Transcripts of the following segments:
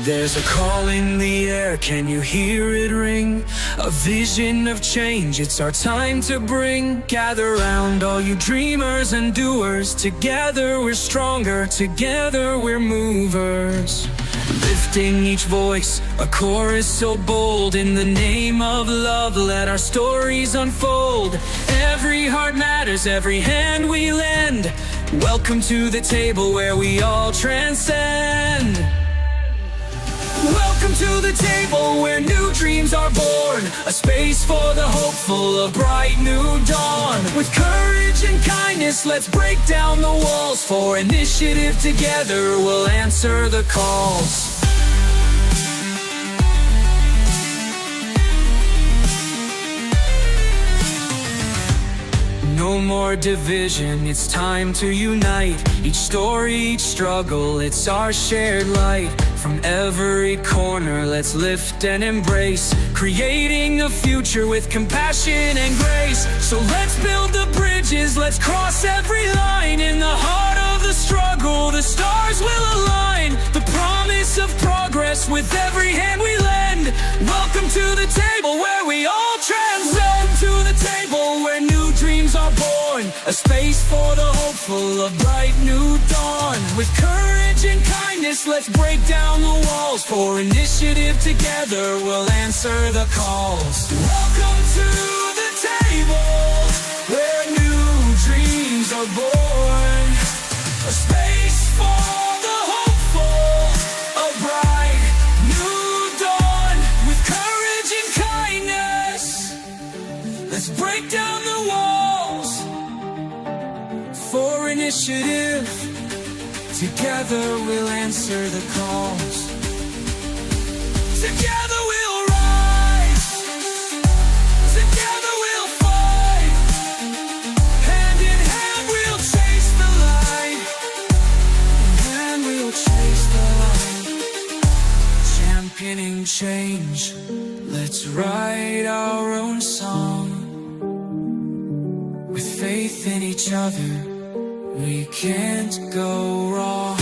There's a call in the air, can you hear it ring? A vision of change, it's our time to bring. Gather round all you dreamers and doers. Together we're stronger, together we're movers. Lifting each voice, a chorus so bold. In the name of love, let our stories unfold. Every heart matters, every hand we lend. Welcome to the table where we all transcend. Welcome to the table where new dreams are born. A space for the hopeful, a bright new dawn. With courage and kindness, let's break down the walls. For initiative, together we'll answer the calls. No more division, it's time to unite. Each story, each struggle, it's our shared light. From every corner, let's lift and embrace, creating a future with compassion and grace. So let's build the bridges, let's cross every line. In the heart of the struggle, the stars will align. The promise of progress with every hand we lend. Welcome to the table where we all transcend. To the table where new dreams are born. A space for the hopeful, a bright new dawn. With courage and kindness, let's break down the walls. For initiative, together we'll answer the calls. Welcome to the table where new dreams are born. A space for the hopeful, a bright new dawn. With courage and kindness, let's break down the walls. For initiative, together we'll answer the calls. Together we'll rise. Together we'll fight. Hand in hand we'll chase the light. And we'll chase the light. Championing change, let's write our own song. With faith in each other, we can't go wrong.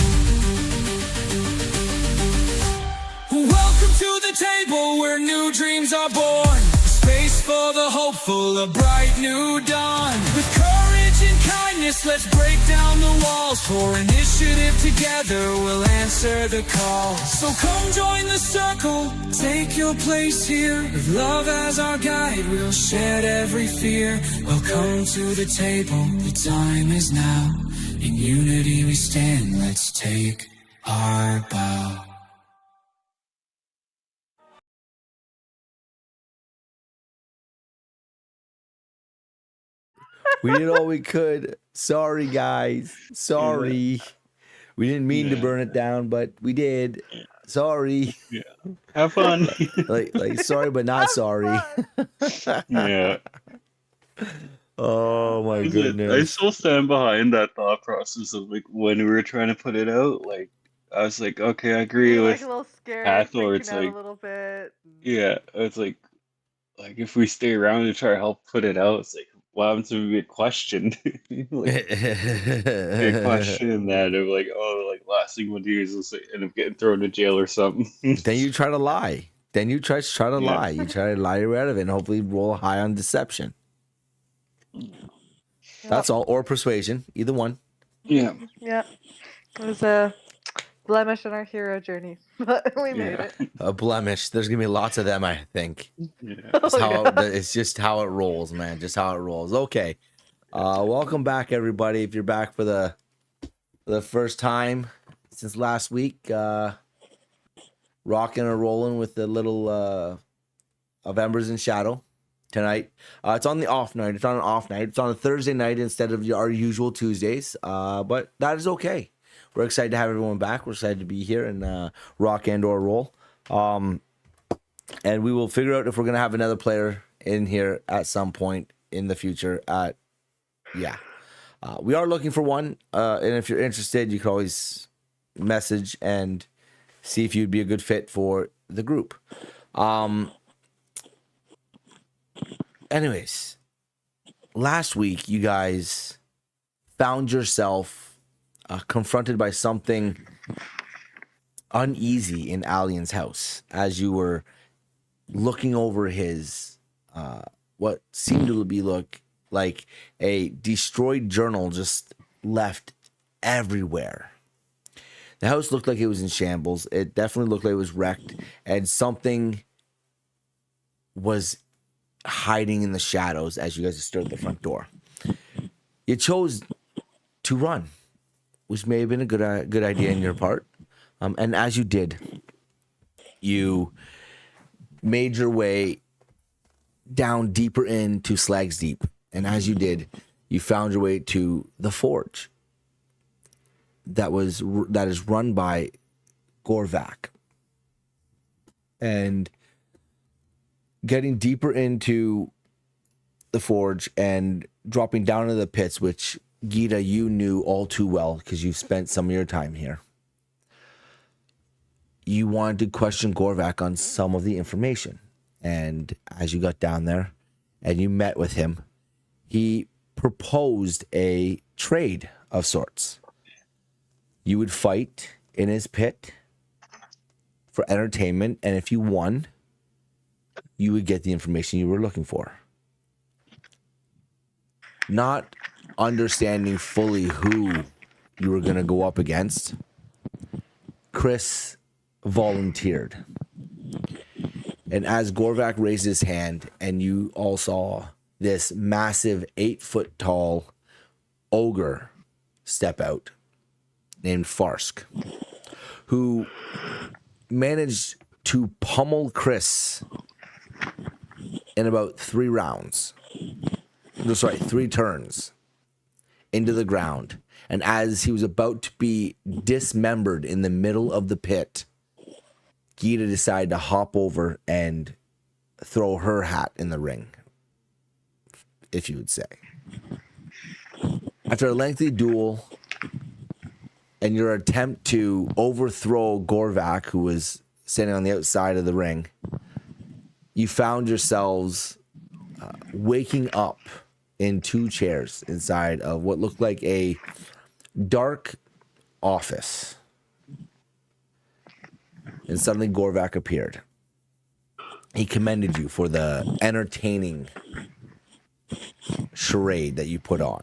Welcome to the table where new dreams are born. A space for the hopeful, a bright new dawn. With courage and kindness, let's break down the walls. For initiative, together we'll answer the call. So come join the circle, take your place here. With love as our guide, we'll shed every fear. Welcome to the table, the time is now. In unity we stand, let's take our bow. We did all we could. Sorry, guys. Sorry. We didn't mean to burn it down, but we did. Sorry. Yeah. Have fun. like sorry, but not sorry. Yeah. Oh my goodness. I still stand behind that thought process of like when we were trying to put it out. Like I was like, okay, I agree You're with like a little scared, Hathor. It's freaking out like, a little bit. yeah, it's like if we stay around to try to help put it out, it's like, what happens if we get questioned? Like, get questioned that of like, oh, like last thing we'll do is like, end up getting thrown to jail or something. Then you try to lie. Then you try to Yeah. lie. You try to lie your way out of it and hopefully roll high on deception. That's all. Or persuasion. Either one. Yeah. Yeah. It was a blemish in our hero journey, but we made Yeah. it. A blemish. There's going to be lots of them, I think. Yeah. It's, Oh, yeah. it's just how it rolls, man. Just how it rolls. Okay. Welcome back, everybody. If you're back for the first time since last week, rocking and rolling with the little of Embers and Shadow tonight. It's on the off night. It's on an off night. It's on a Thursday night instead of our usual Tuesdays. But that is okay. We're excited to have everyone back. We're excited to be here and rock and or roll. And we will figure out if we're going to have another player in here at some point in the future. We are looking for one. And if you're interested, you can always message and see if you'd be a good fit for the group. Anyways, last week you guys found yourself confronted by something uneasy in Alien's house as you were looking over his what seemed to look like a destroyed journal just left everywhere. The house looked like it was in shambles. It definitely looked like it was wrecked, and something was hiding in the shadows as you guys stood at the front door. You chose to run, which may have been a good idea on your part. And as you did, you made your way down deeper into Slag's Deep. And as you did, you found your way to the forge that is run by Gorvac. And getting deeper into the forge and dropping down into the pits, which Gita, you knew all too well because you've spent some of your time here. You wanted to question Gorvac on some of the information. And as you got down there and you met with him, he proposed a trade of sorts. You would fight in his pit for entertainment, and if you won, you would get the information you were looking for. Not understanding fully who you were going to go up against, Chris volunteered. And as Gorvac raised his hand and you all saw this massive 8-foot tall ogre step out named Farsk, who managed to pummel Chris in about 3 rounds. No, sorry, 3 turns into the ground. And as he was about to be dismembered in the middle of the pit, Gita decided to hop over and throw her hat in the ring, if you would say. After a lengthy duel and your attempt to overthrow Gorvac, who was standing on the outside of the ring, you found yourselves waking up in 2 chairs inside of what looked like a dark office. And suddenly Gorvac appeared. He commended you for the entertaining charade that you put on.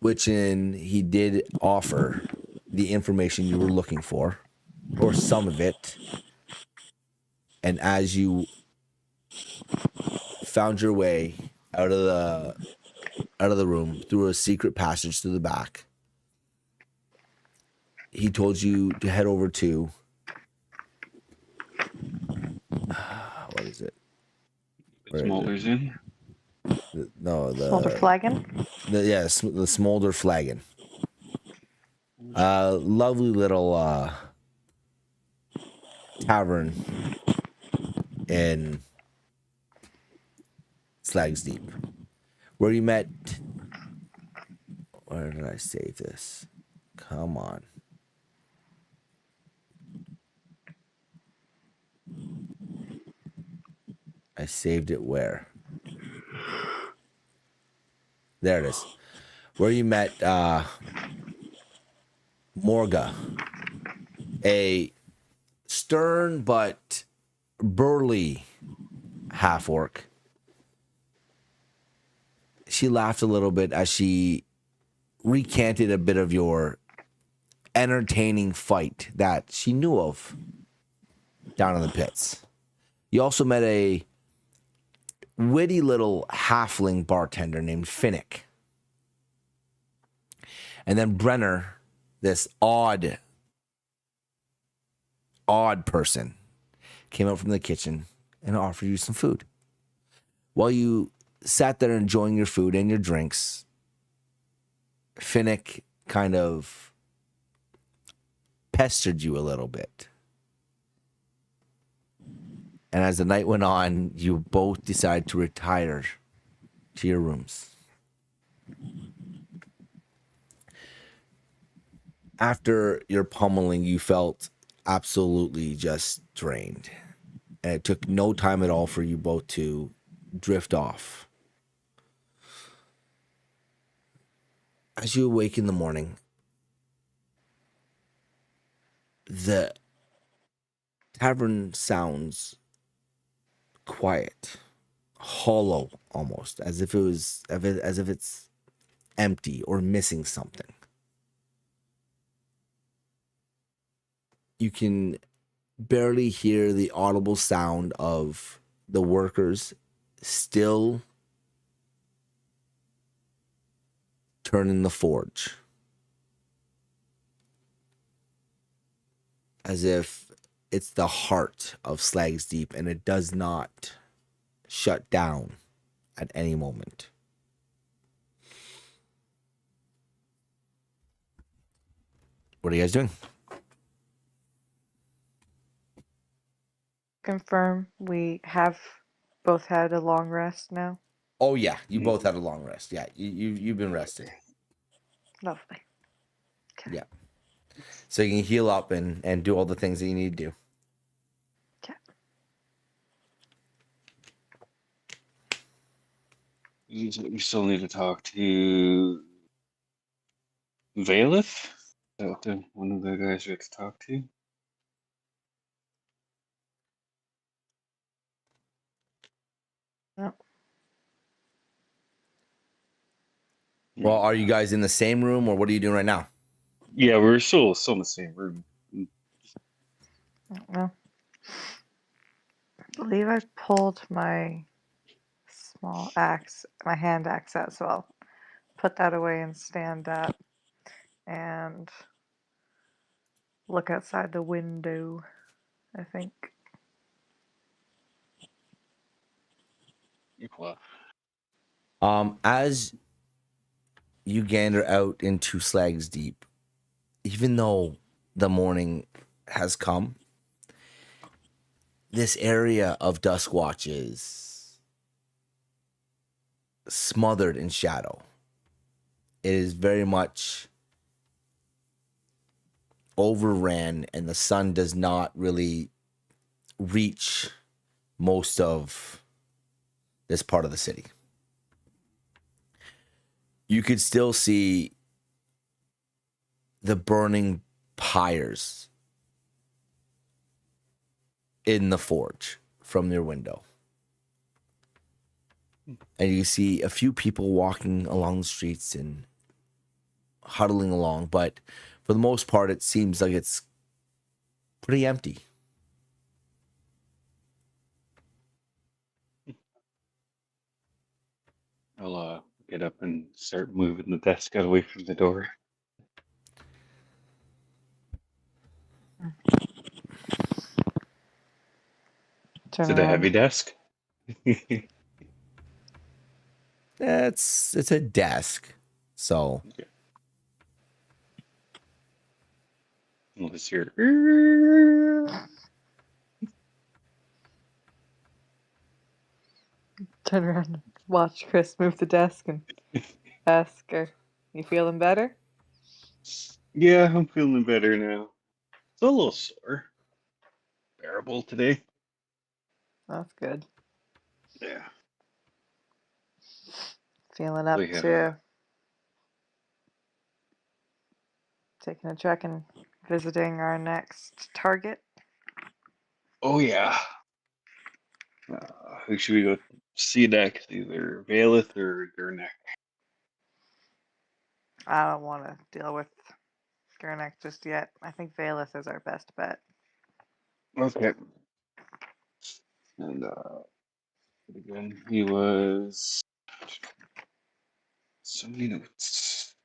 He did offer the information you were looking for, or some of it. And as you found your way out of the room through a secret passage to the back, he told you to head over to what is it? Smolder's in. The Smolder flagon? the Smolder flagon. Lovely little tavern in Slag's Deep, where you met. Where did I save this? Come on. I saved it where? There it is. Where you met Morga, a stern but burly half-orc. She laughed a little bit as she recanted a bit of your entertaining fight that she knew of down in the pits. You also met a witty little halfling bartender named Finnick. And then Brenner, this odd person, came out from the kitchen and offered you some food. While you sat there enjoying your food and your drinks, Finnick kind of pestered you a little bit. And as the night went on, you both decided to retire to your rooms. After your pummeling, you felt absolutely just drained. And it took no time at all for you both to drift off. As you awake in the morning, the tavern sounds quiet, hollow almost, as if it's empty or missing something. You can barely hear the audible sound of the workers still turning the forge, as if it's the heart of Slag's Deep and it does not shut down at any moment. What are you guys doing? Confirm we have both had a long rest now. Oh yeah, you both had a long rest. Yeah, you've been rested. Lovely. Okay. Yeah, so you can heal up and do all the things that you need to do. Okay. You still need to talk to Valeth. Is that what one of the guys you have to talk to? No. Well, are you guys in the same room, or what are you doing right now? Yeah, we're still in the same room. I don't know. I believe I pulled my small axe, my hand axe out, so I'll put that away and stand up and look outside the window, I think. Well, As you gander out into Slag's Deep, even though the morning has come, this area of Duskwatch is smothered in shadow. It is very much overran, and the sun does not really reach most of this part of the city. You could still see the burning pyres in the forge from your window. And you see a few people walking along the streets and huddling along, but for the most part, it seems like it's pretty empty. I'll get up and start moving the desk out away from the door. Turn Is it a around. heavy desk? It's a desk, so Unless you're... Turn around and watch Chris move the desk and ask her, "You feeling better?" Yeah, I'm feeling better now. It's a little sore. Bearable today. That's good. Yeah. Feeling up We have to taking a trek and visiting our next target. Oh, yeah. Who should we go see next? Either Valeth or Gurnek. I don't want to deal with Gurnek just yet. I think Valeth is our best bet. Okay. And again, he was so many notes.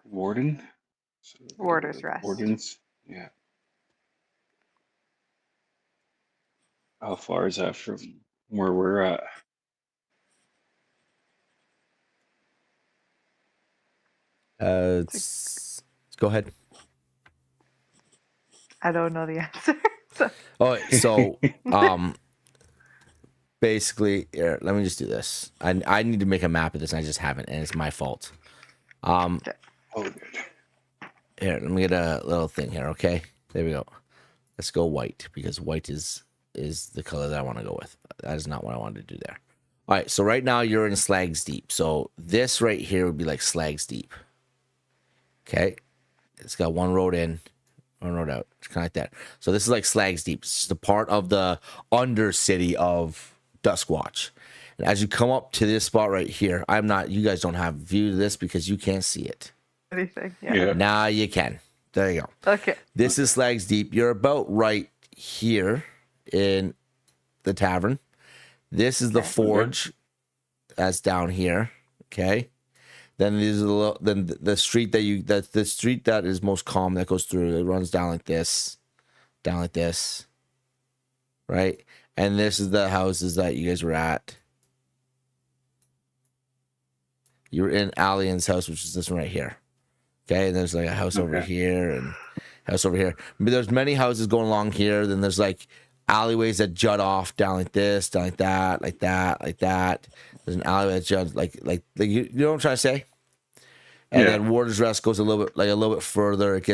Warden. So Warder's Rest. Wardens. Yeah. How far is that from where we're at? go ahead. I don't know the answer. So- So basically, here, let me just do this. I need to make a map of this, and I just haven't, and it's my fault. Oh, good. Here, let me get a little thing here, okay? There we go. Let's go white, because white is the color that I want to go with. That is not what I wanted to do there. All right, so right now you're in Slags Deep. So this right here would be like Slags Deep. Okay, it's got one road in, one road out. It's kind of like that. So this is like Slags Deep. It's just a part of the undercity of Duskwatch. And as you come up to this spot right here, you guys don't have view of this because you can't see it. Anything? Yeah. Now you can. There you go. Okay. This is Slags Deep. You're about right here in the tavern. This is the forge that's down here. Okay. Then the street the street that is most common that goes through. It runs down like this, right? And this is the houses that you guys were at. You were in Alien's house, which is this one right here. Okay, and there's like a house over here and house over here. But there's many houses going along here. Then there's like alleyways that jut off down like this, down like that, like that, like that. There's an alleyway that juts like you know what I'm trying to say? And then Warder's Rest goes a little bit further. It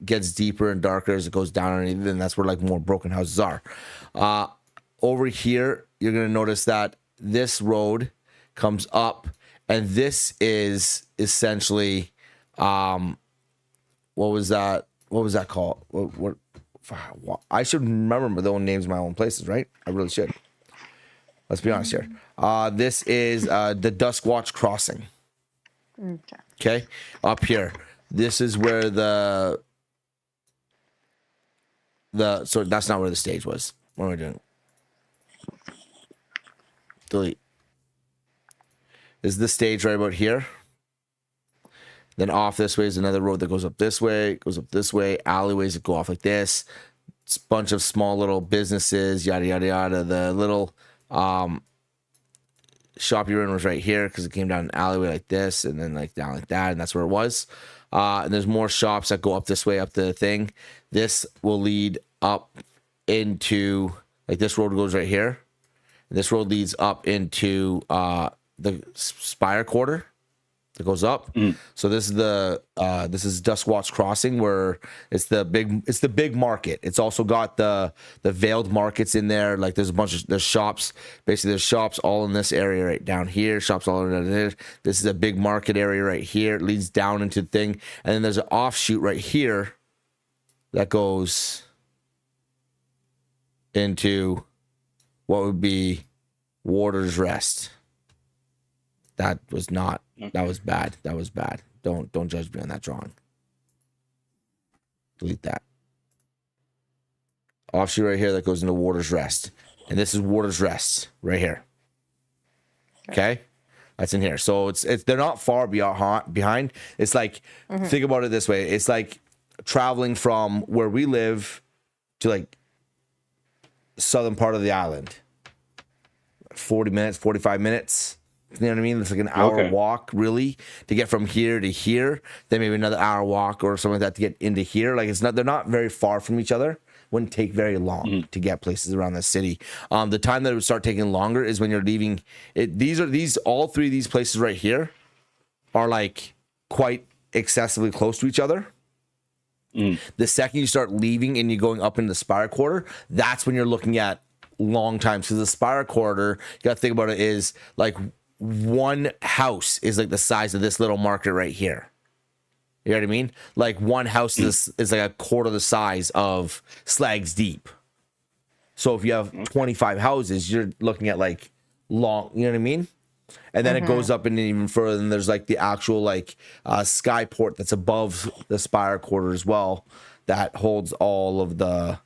gets deeper and darker as it goes down underneath, and that's where like more broken houses are. Over here, you're gonna notice that this road comes up, and this is essentially what was that called? What I should remember the own names of my own places, right? I really should. Let's be honest here. This is the Duskwatch Crossing. Okay, up here. This is where so that's not where the stage was. What am I doing? Delete. This is the stage right about here. Then off this way is another road that goes up this way, alleyways that go off like this. It's a bunch of small little businesses, yada, yada, yada. The little shop you're in was right here because it came down an alleyway like this and then like down like that, and that's where it was. And there's more shops that go up this way, up the thing. This will lead up into, like this road goes right here. This road leads up into the Spire Quarter that goes up. So this is Duskwatch Crossing, where it's the big market. It's also got the veiled markets in there. Like there's shops. Basically, there's shops all in this area right down here. Shops all in there. This is a big market area right here. It leads down into the thing, and then there's an offshoot right here that goes into what would be Warder's Rest. That was not. That was bad. That was bad. Don't judge me on that drawing. Delete that. Offshoot right here that goes into Warder's Rest, and this is Warder's Rest right here. Okay, that's in here. So it's they're not far behind. It's like think about it this way. It's like traveling from where we live to like southern part of the island. 40 minutes, 45 minutes. You know what I mean? It's like an hour walk, really, to get from here to here. Then maybe another hour walk or something like that to get into here. Like they're not very far from each other. Wouldn't take very long to get places around the city. The time that it would start taking longer is when you're leaving. All three of these places right here are like quite excessively close to each other. The second you start leaving and you're going up into the Spire Quarter, that's when you're looking at long times. Because the Spire Quarter, you got to think about it, is like one house is like the size of this little market right here. You know what I mean? Like one house is like a quarter the size of Slags Deep. So if you have 25 houses, you're looking at like long, you know what I mean? And then it goes up and even further, and there's like the actual like skyport that's above the Spire Quarter as well, that holds all of the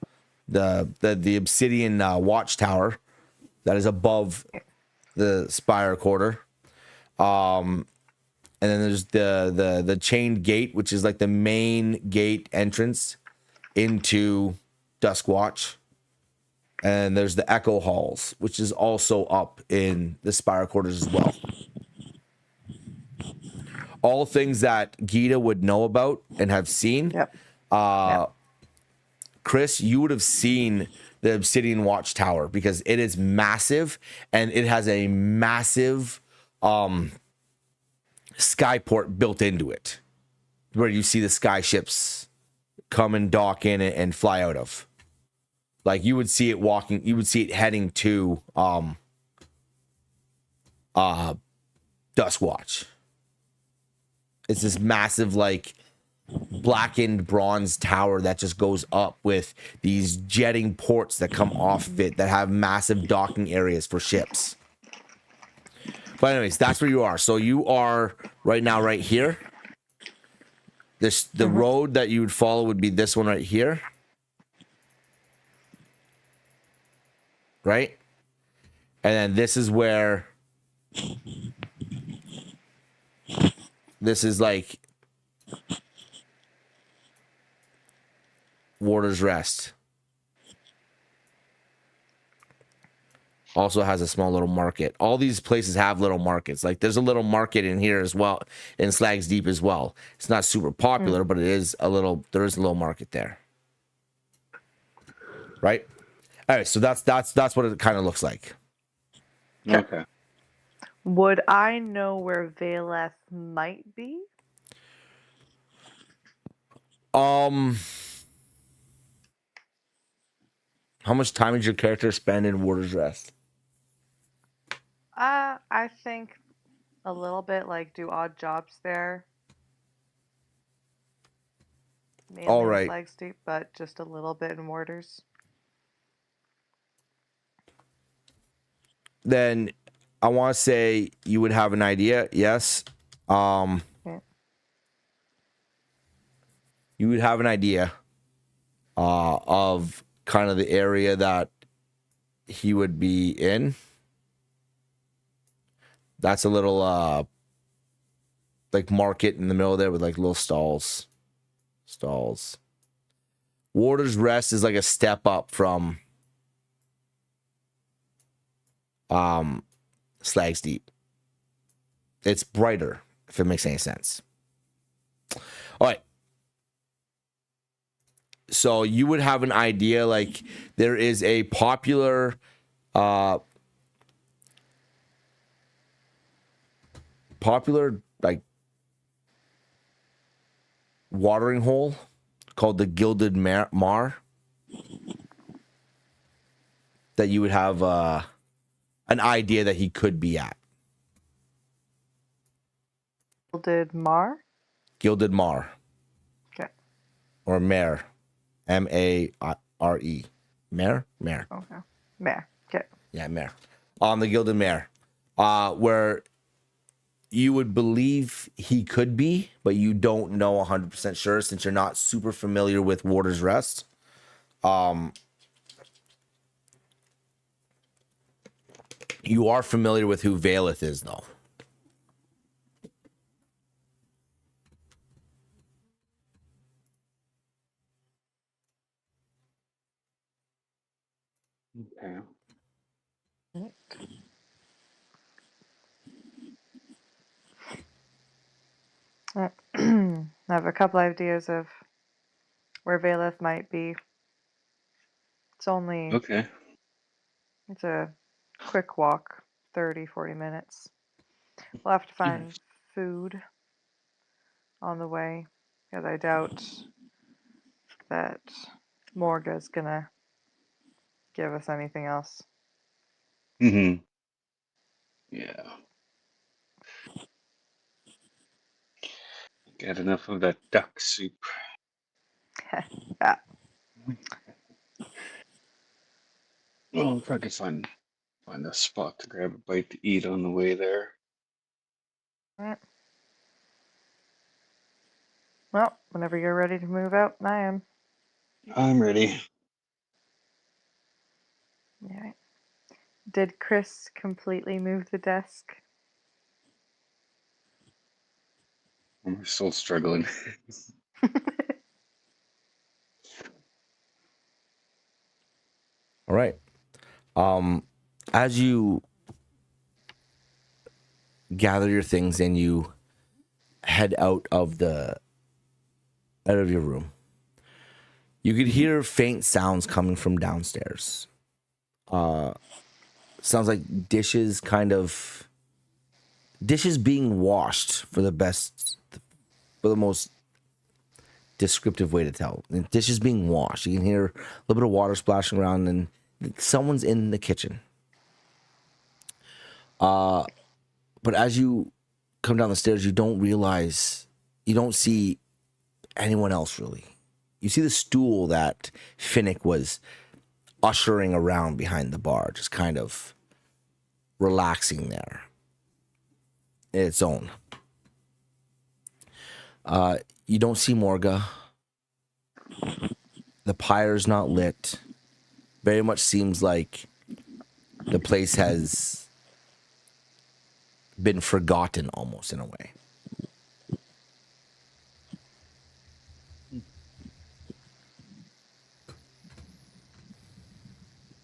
obsidian watchtower that is above the Spire Quarter. And then there's the chained gate, which is like the main gate entrance into Duskwatch. And there's the Echo Halls, which is also up in the Spire Quarters as well. All things that Gita would know about and have seen. Chris, you would have seen the Obsidian Watchtower because it is massive, and it has a massive skyport built into it, where you see the sky ships come and dock in and fly out of. Like you would see it heading to Duskwatch. It's this massive, like, blackened bronze tower that just goes up with these jetting ports that come off of it that have massive docking areas for ships. But anyways, that's where you are. So you are right now right here. The road that you would follow would be this one right here. Right? And then this is where this is like Warder's Rest. Also has a small little market. All these places have little markets. Like there's a little market in here as well, in Slag's Deep as well. It's not super popular, but it is a little. There is a little market there, right? All right, so that's what it kind of looks like. Okay. Would I know where Valeth might be? How much time did your character spend in Warder's Rest? I think a little bit, like do odd jobs there. Mainly All in right. Slag's Deep, but just a little bit in Warders. Then I want to say you would have an idea. Yes. Yeah. You would have an idea of kind of the area that he would be in. That's a little like market in the middle there with like little stalls. Warder's Rest is like a step up from Slag's Deep. It's brighter, if it makes any sense. All right. So you would have an idea, like there is a popular like watering hole called the Gilded Mar that you would have an idea that he could be at. Gilded Mar? Gilded Mar. Okay. Or Mare. M-A-R-E. Mare? Mare. Okay. Mare. Okay. Yeah, Mare. On the Gilded Mare. Where you would believe he could be, but you don't know 100% sure since you're not super familiar with Warder's Rest. You are familiar with who Valeth is, though. Okay. I have a couple ideas of where Valeth might be. It's only Okay. it's a quick walk, 30-40 minutes. We'll have to find food on the way because I doubt that Morga's gonna give us anything else. Mm-hmm. Yeah. Get enough of that duck soup. Yeah. Well, I'll probably find a spot to grab a bite to eat on the way there. Alright. Well, whenever you're ready to move out, I am. I'm ready. Yeah. Did Chris completely move the desk? I'm still struggling. All right. As you gather your things and you head out of your room, you could hear faint sounds coming from downstairs. Sounds like dishes being washed for the most descriptive way to tell. Dishes being washed. You can hear a little bit of water splashing around and someone's in the kitchen. But as you come down the stairs, you don't see anyone else really. You see the stool that Finnick was ushering around behind the bar, just kind of relaxing there in its own. You don't see Morga. The pyre's not lit. Very much seems like the place has been forgotten almost in a way.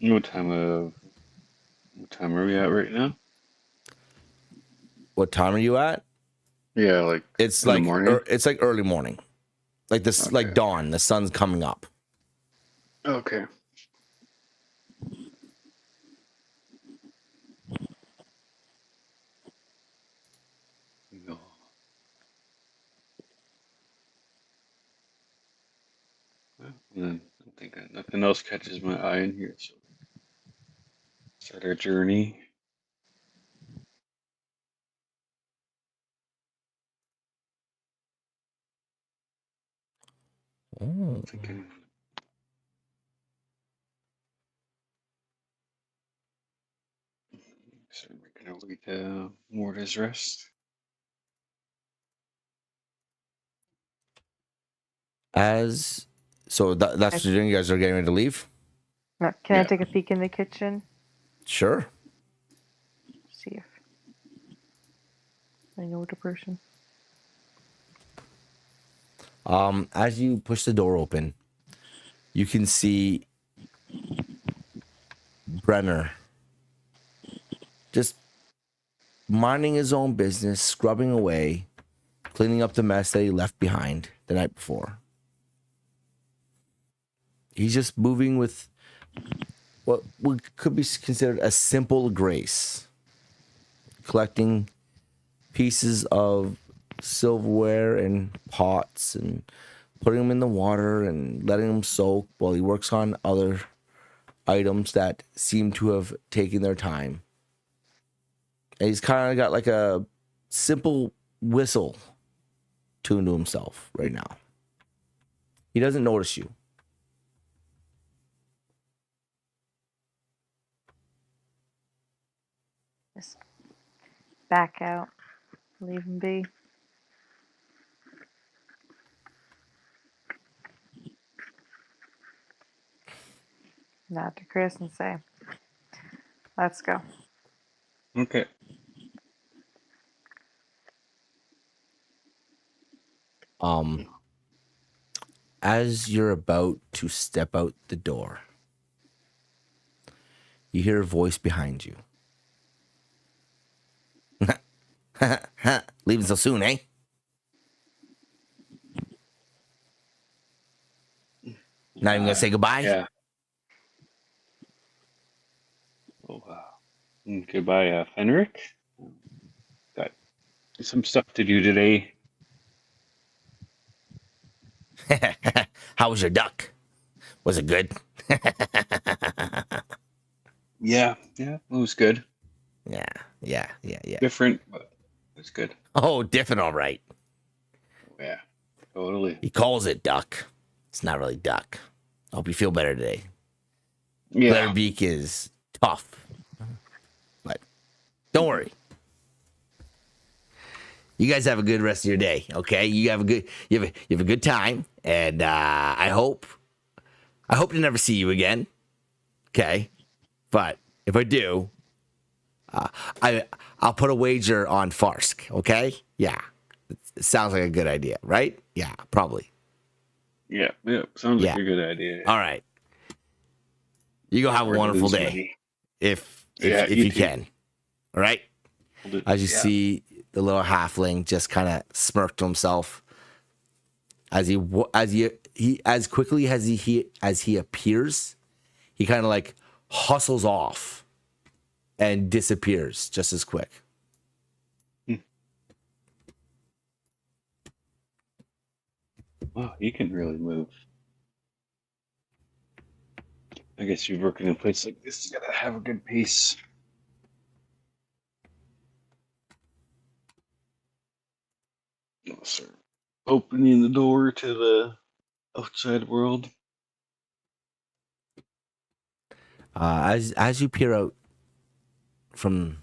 What time are we at right now? What time are you at? Yeah, like It's in the like morning. it's like early morning, like this, like Okay. dawn. The sun's coming up. Okay. No. Well, and then I'm thinking nothing else catches my eye in here, so start our journey. I'm thinking. So we're gonna wait Morta's rest. That's what you're doing. You guys are getting ready to leave. No, can I Yeah. take a peek in the kitchen? Sure. See if I know the person. As you push the door open, you can see Brenner just minding his own business, scrubbing away, cleaning up the mess that he left behind the night before. He's just moving with what could be considered a simple grace, collecting pieces of silverware and pots and putting them in the water and letting them soak while he works on other items that seem to have taken their time. And he's kind of got like a simple whistle tuned to himself right now. He doesn't notice you. Just back out. Leave him be. Nod to Chris and say, let's go. Okay. As you're about to step out the door, you hear a voice behind you. Leaving so soon, eh? Not even gonna say goodbye? Yeah. Oh wow. Goodbye, Fenric. Got some stuff to do today. How was your duck? Was it good? Yeah, it was good. Yeah. Different, but it's good. Oh, different, all right. Yeah, totally. He calls it duck. It's not really duck. I hope you feel better today. Yeah. Glitterbeak is tough, but don't worry. You guys have a good rest of your day, okay? You have a good time, and I hope to never see you again, okay? But if I do, I'll put a wager on Farsk, okay? Yeah, it sounds like a good idea, right? Yeah, probably. Yeah. Sounds like a good idea. All right. You go have a wonderful day, Money. if Yeah, you you too. can. All right. As you see, the little halfling just kind of smirked to himself as as quickly as he appears, he kind of like hustles off and disappears just as quick. Wow, you can really move. I guess you're working in a place like this, you gotta have a good pace. No, sir. Opening the door to the outside world. As you peer out from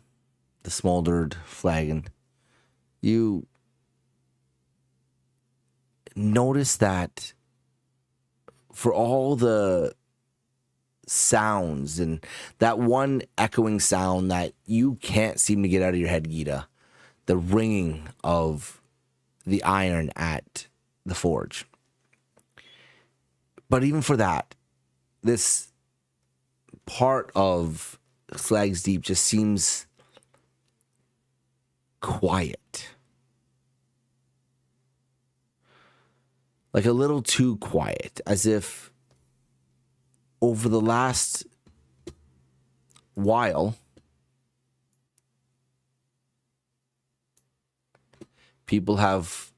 the smoldered flagon, you notice that for all the sounds and that one echoing sound that you can't seem to get out of your head, Gita, the ringing of the iron at the forge. But even for that, this part of Slag's Deep just seems quiet. Like a little too quiet, as if over the last while, people have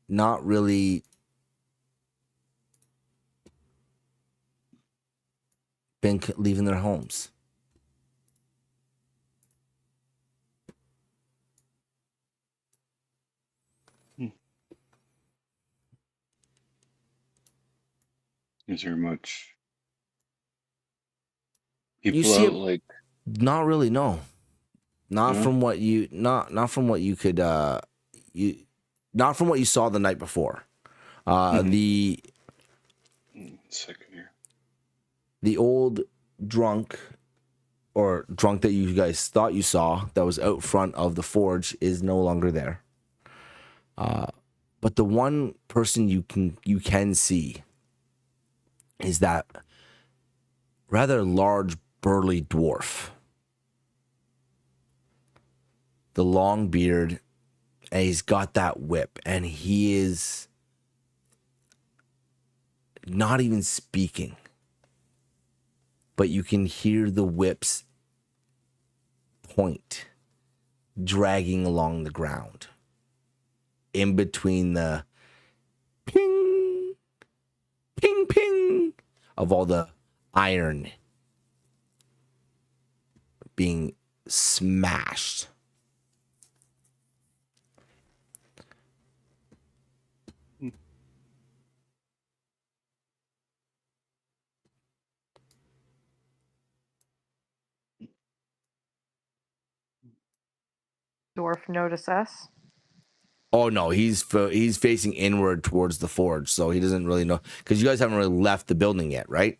not really been leaving their homes. Is there much You people see out it- like Not really, no. Not No? from what you not from what you could not from what you saw the night before. The second here? the old drunk that you guys thought you saw that was out front of the forge is no longer there. But the one person you can see is that rather large, burly dwarf. The long beard, and he's got that whip, and he is not even speaking. But you can hear the whip's point dragging along the ground. In between the ping, ping, ping of all the iron being smashed. Dwarf notice us. Oh no, he's facing inward towards the forge, so he doesn't really know, because you guys haven't really left the building yet, right?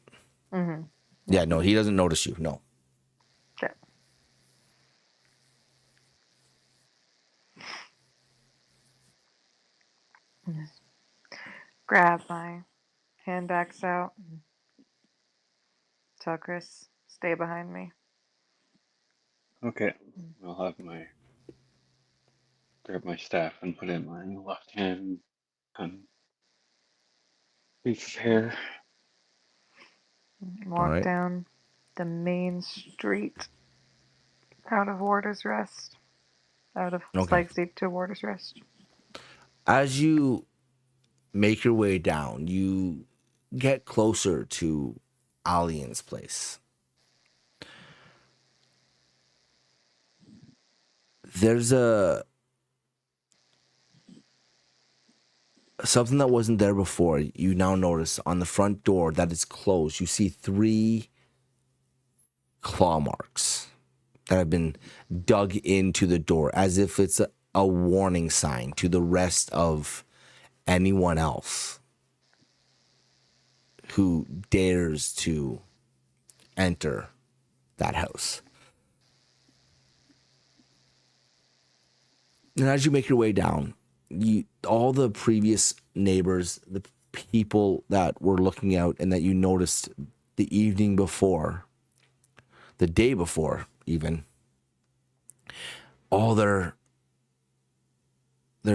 Mm-hmm. Yeah, no, he doesn't notice you. No. Okay. Grab my hand axe out. And tell Chris, stay behind me. Okay. I'll have grab my staff and put it in my left hand and be prepared. Walk All right. down the main street out of Warder's Rest. Out of Okay. Slag's Deep to Warder's Rest. As you make your way down, you get closer to Alien's place. There's something that wasn't there before. You now notice on the front door that is closed. You see 3 claw marks that have been dug into the door, as if it's a warning sign to the rest of anyone else who dares to enter that house. And as you make your way down, all the previous neighbors, the people that were looking out and that you noticed the evening before, the day before even, all their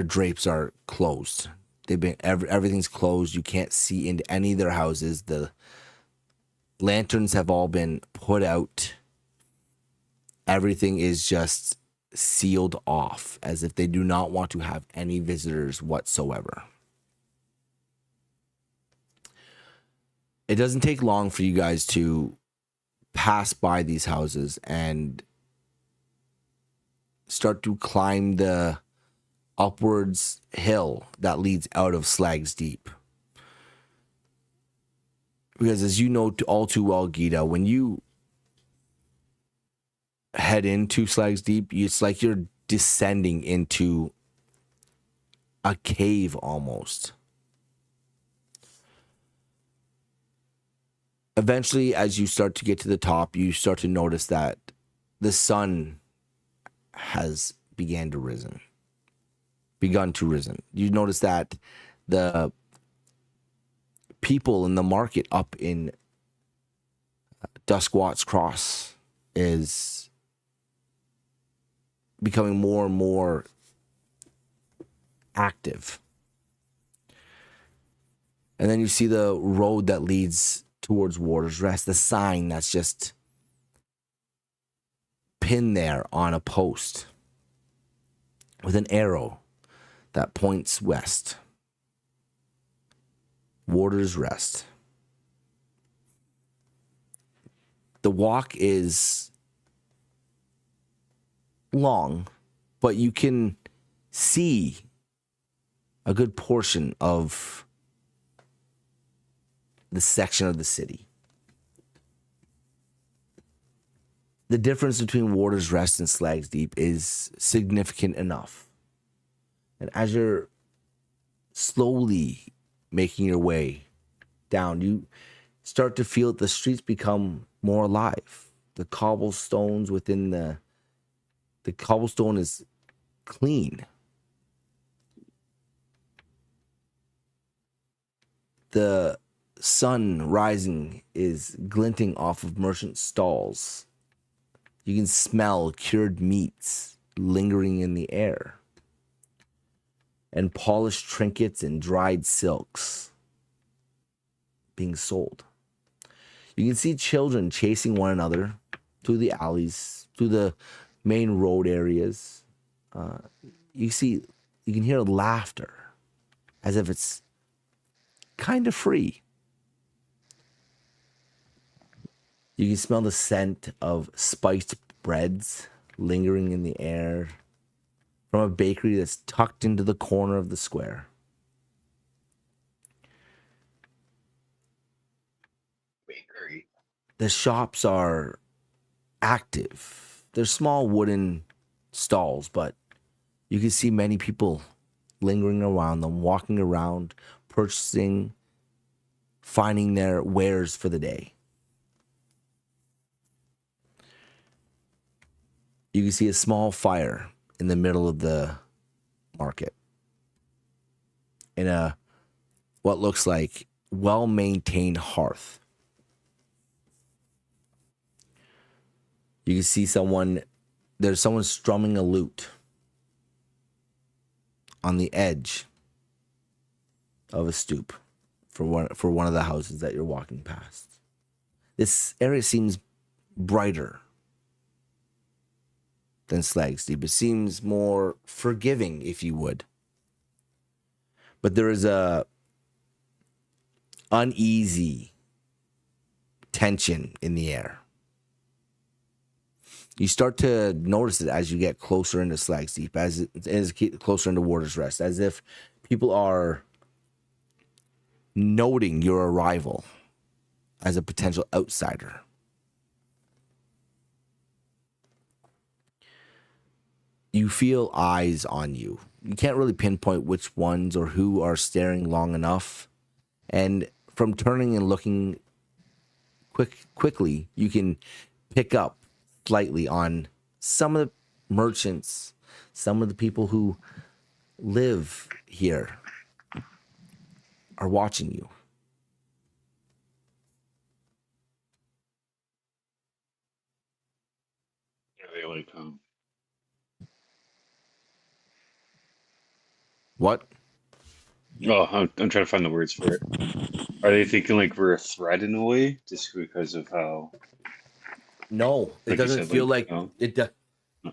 drapes are closed. Everything's closed. You can't see into any of their houses. The lanterns have all been put out. Everything is just sealed off, as if they do not want to have any visitors whatsoever. It doesn't take long for you guys to pass by these houses and start to climb the upwards hill that leads out of Slag's Deep. Because as you know all too well, Gita, when you head into Slag's Deep, it's like you're descending into a cave almost. Eventually, as you start to get to the top, you start to notice that the sun has begun to risen. You notice that the people in the market up in Duskwat's Cross is becoming more and more active. And then you see the road that leads towards Warder's Rest, the sign that's just pinned there on a post with an arrow that points west. Warder's Rest. The walk is long, but you can see a good portion of the section of the city. The difference between Warder's Rest and Slag's Deep is significant enough. And as you're slowly making your way down, you start to feel that the streets become more alive. The cobblestones within the cobblestone is clean. The sun rising is glinting off of merchant stalls. You can smell cured meats lingering in the air, and polished trinkets and dried silks being sold. You can see children chasing one another through the alleys, through the main road areas. You can hear laughter as if it's kind of free. You can smell the scent of spiced breads lingering in the air from a bakery that's tucked into the corner of the square. Bakery. The shops are active. They're small wooden stalls, but you can see many people lingering around them, walking around, purchasing, finding their wares for the day. You can see a small fire in the middle of the market in a what looks like well-maintained hearth. You can see there's someone strumming a lute on the edge of a stoop for one of the houses that you're walking past. This area seems brighter than Slag's Deep. It seems more forgiving, if you would. But there is a uneasy tension in the air. You start to notice it as you get closer into Slag's Deep, as closer into Warder's Rest, as if people are noting your arrival as a potential outsider. You feel eyes on you. You can't really pinpoint which ones or who are staring long enough. And from turning and looking quickly, you can pick up slightly on some of the merchants, some of the people who live here are watching you. Are they like What? Oh, I'm trying to find the words for it. Are they thinking like we're a threat in a way, just because of how? No, it Like you doesn't said, feel like, like no?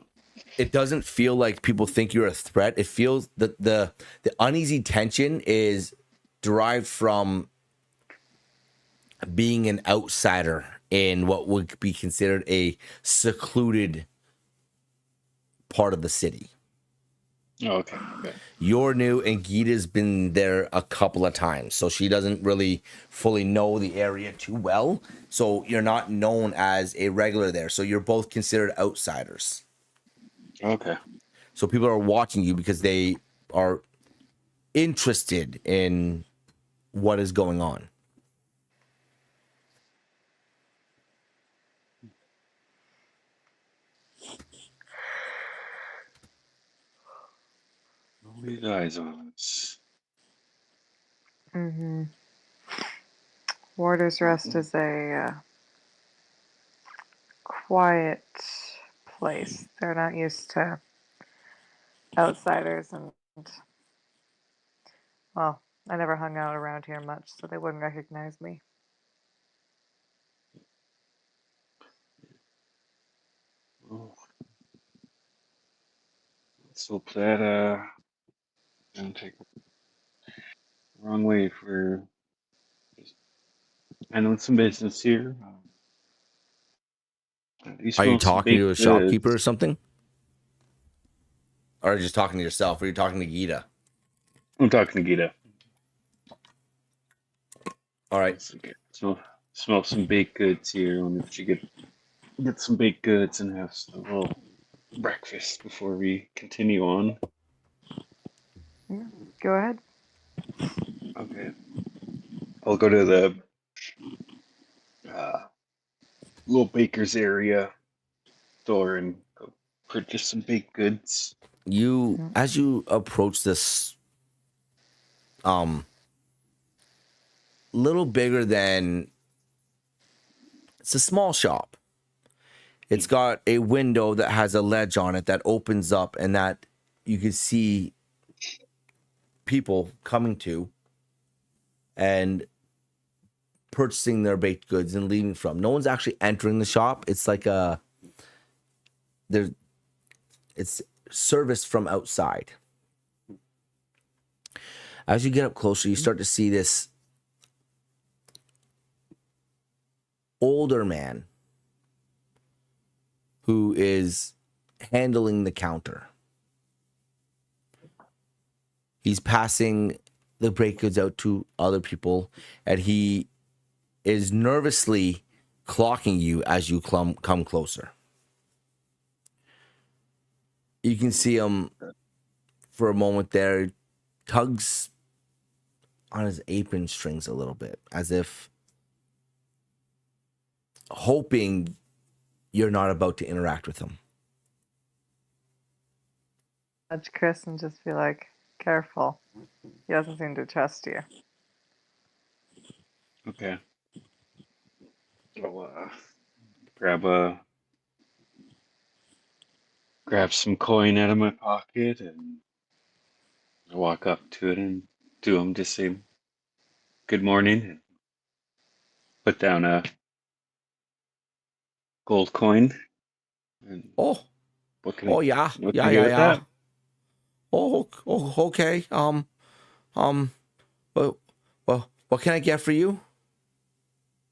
it doesn't feel like people think you're a threat. It feels that the uneasy tension is derived from being an outsider in what would be considered a secluded part of the city. Oh, okay. Okay. You're new, and Gita's been there a couple of times, so she doesn't really fully know the area too well. So you're not known as a regular there. So you're both considered outsiders. Okay. So people are watching you because they are interested in what is going on. Nobody's eyes on us. Mm-hmm. Warder's Rest is a quiet place. They're not used to outsiders, and well, I never hung out around here much, so they wouldn't recognize me. Oh, let's hope that don't take the wrong way for just handling some business here. You Are you smell some talking to a baked shopkeeper or goods. something? Or are you just talking to yourself? Or are you talking to Gita? I'm talking to Gita. All right. Let's get, smell some baked goods here. Wonder if you get some baked goods and have a little breakfast before we continue on. Yeah, go ahead. Okay. I'll go to the uh, little baker's area store and go purchase some baked goods. You, Mm. as you approach this, little bigger than, it's a small shop. It's got a window that has a ledge on it that opens up, and that you can see people coming to and purchasing their baked goods and leaving from. No one's actually entering the shop. It's like it's serviced from outside. As you get up closer, you start to see this older man who is handling the counter. He's passing the baked goods out to other people, and he is nervously clocking you as you come closer. You can see him for a moment there, tugs on his apron strings a little bit, as if hoping you're not about to interact with him. Nudge Chris and just be like, careful. He doesn't seem to trust you. Okay. I'll grab some coin out of my pocket and I walk up to it and to him, just say good morning and put down a gold coin. And Oh, what can oh yeah, what can yeah, I get yeah, with yeah. that? Okay. Well, what can I get for you?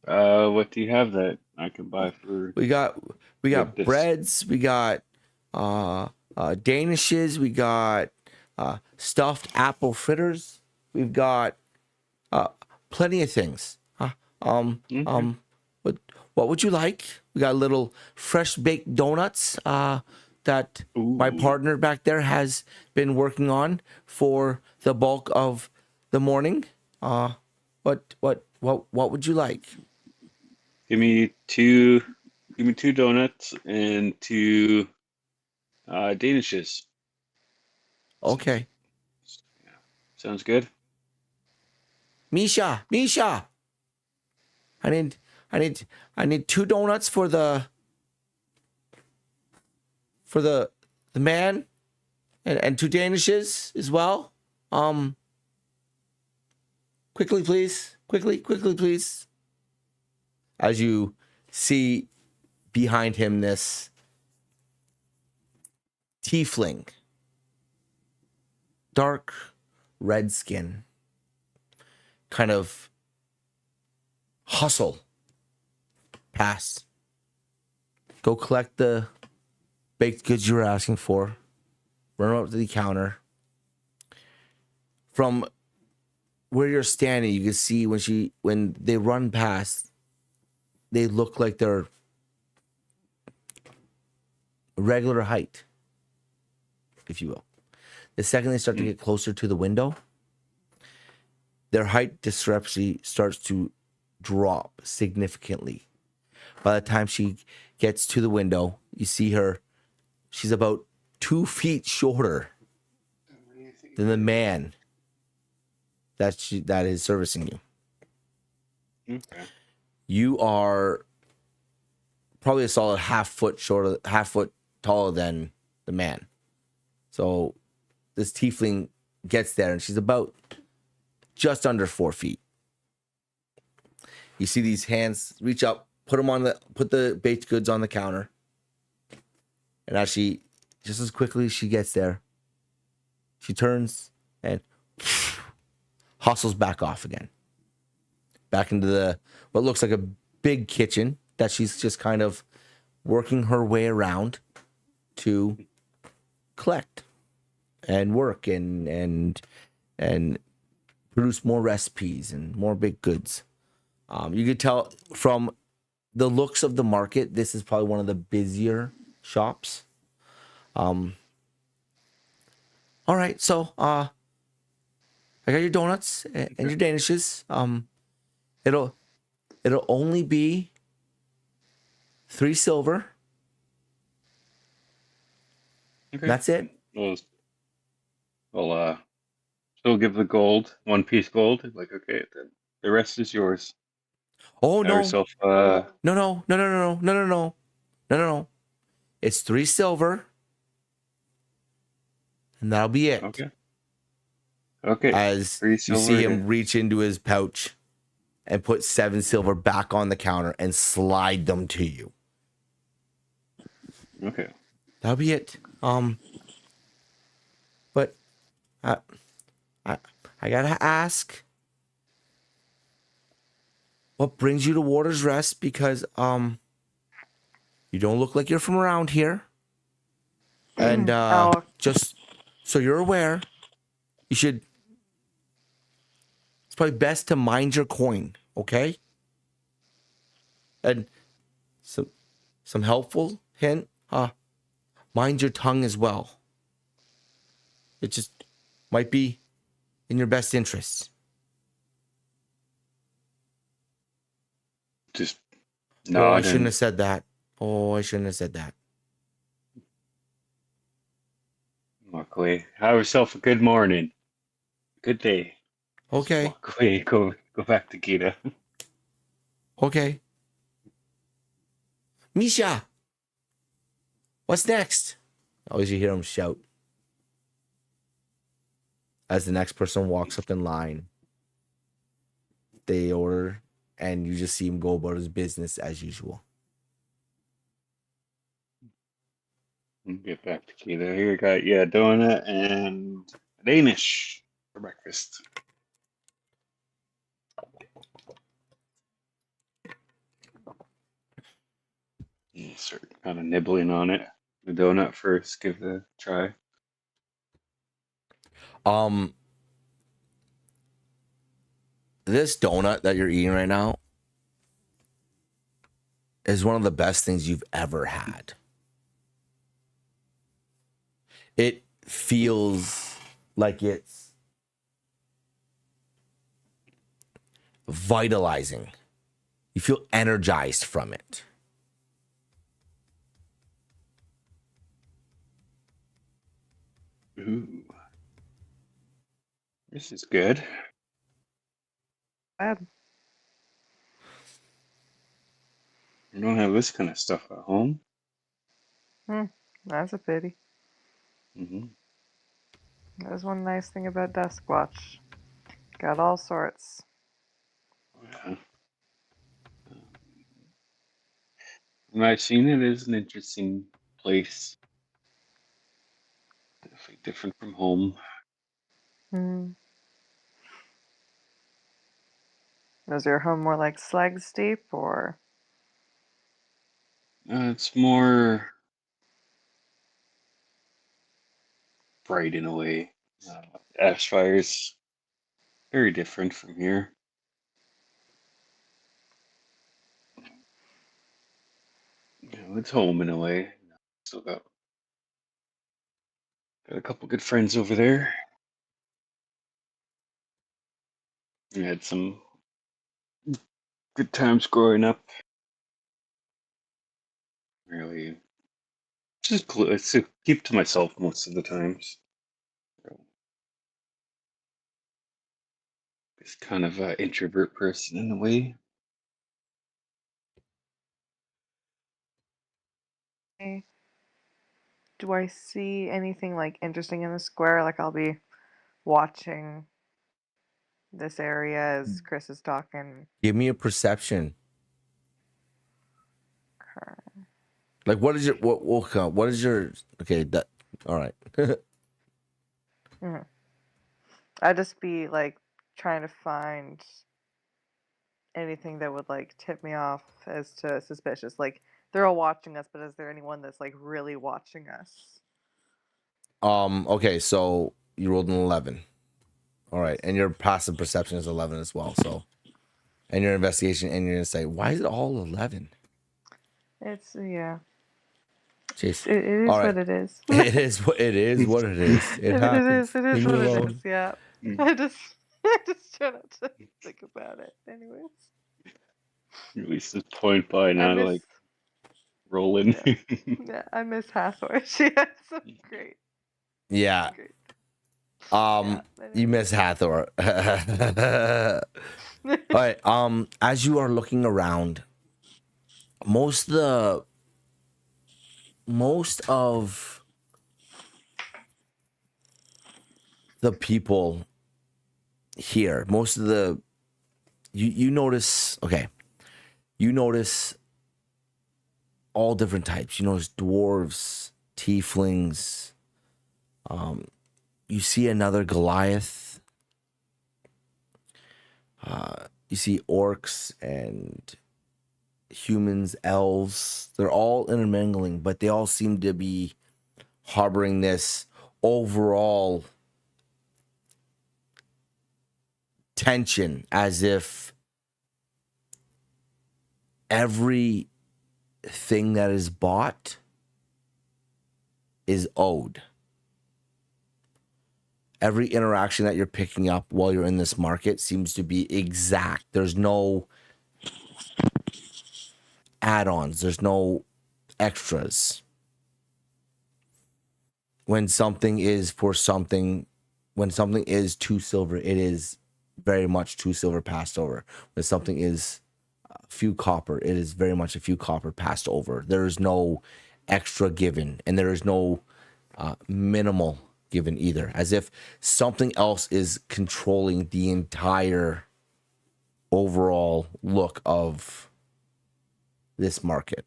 What do you have that I can buy for We got with this? breads, we got danishes, we got stuffed apple fritters, we've got plenty of things. Okay. What would you like? We got little fresh baked donuts that my Ooh. partner back there has been working on for the bulk of the morning. What would you like? Give me two donuts and two danishes. Okay. Yeah. Sounds good. Misha. I need two donuts for the man, and two danishes as well. Quickly, please. Quickly, please. As you see behind him this tiefling, dark red skin, kind of hustle past. Go collect the baked goods you were asking for. run up to the counter. From where you're standing, you can see when they run past, they look like they're regular height, if you will. The second they start to get closer to the window, their height discrepancy starts to drop significantly. By the time she gets to the window, you see her. She's about 2 feet shorter than the man that is servicing you. Okay. You are probably a solid half foot taller than the man. So this tiefling gets there, and she's about just under 4 feet. You see these hands reach up, put the baked goods on the counter, and as she, just as quickly as she gets there, she turns and hustles back off again, back into what looks like a big kitchen that she's just kind of working her way around to collect and work and produce more recipes and more baked goods. You could tell from the looks of the market, this is probably one of the busier shops. All right, so I got your donuts and your danishes. It'll only be 3 silver. Okay. That's it. Well, still give the gold, 1 piece gold. Like, okay, then the rest is yours. Oh Have no. yourself, No. It's 3 silver, and that'll be it. Okay. As 3 you silver. see him reach into his pouch and put 7 silver back on the counter and slide them to you. Okay. That'll be it. But I gotta ask, what brings you to Water's Rest? Because you don't look like you're from around here, and just so you're aware, it's probably best to mind your coin, okay? And some helpful hint, mind your tongue as well. It just might be in your best interests. Just No, I shouldn't have said that. I shouldn't have said that. Walk away. Have yourself a good morning. Good day. Okay. Just walk away. Go back to Gita. Okay. Misha, what's next? Always you hear him shout as the next person walks up in line. They order, and you just see him go about his business as usual. Get back to Gita. Here, got a donut and Danish for breakfast. You start kind of nibbling on it. The donut first. Give it a try. This donut that you're eating right now is one of the best things you've ever had. It feels like it's vitalizing. You feel energized from it. Ooh. This is good. Bad. You don't have this kind of stuff at home. That's a pity. Mm-hmm. That was one nice thing about Desk Watch. Got all sorts. Yeah. And I've seen it as an interesting place. Definitely different from home. Was your home more like Slag Steep or? It's more bright in a way. Ash fires very different from here. It's home in a way. Still got a couple good friends over there. I had some good times growing up. Really, just keep to myself most of the times. So, just kind of an introvert person in a way. Do I see anything like interesting in the square? Like I'll be watching this area as Chris is talking. Give me a perception. Okay. Like, what is your what is your okay? That all right. Mhm. I'd just be like trying to find anything that would like tip me off as to suspicious. Like they're all watching us, but is there anyone that's like really watching us? Okay, so you rolled an 11. All right, and your passive perception is 11 as well. So, and your investigation and your insight. Why is it all 11? It's yeah. Jeez. It is All right. what it is. It is what it is. What it is. It happens. It is Leave me what it alone. is. Yeah. Mm. I just try not to think about it. Anyways, At least it's point by I not miss like rolling. yeah, I miss Hathor. She had some great. Yeah. Yeah. You miss Hathor. All right. As you are looking around, most of the people here, most of the you notice. Okay, you notice all different types. You notice dwarves, tieflings. You see another Goliath. You see orcs and humans, elves. They're all intermingling, but they all seem to be harboring this overall tension, as if everything that is bought is owed. Every interaction that you're picking up while you're in this market seems to be exact. There's no add-ons. There's no extras. When something is 2 silver, it is very much 2 silver passed over. When something is a few copper, it is very much a few copper passed over. There is no extra given, and there is no minimal given either, as if something else is controlling the entire overall look of this market.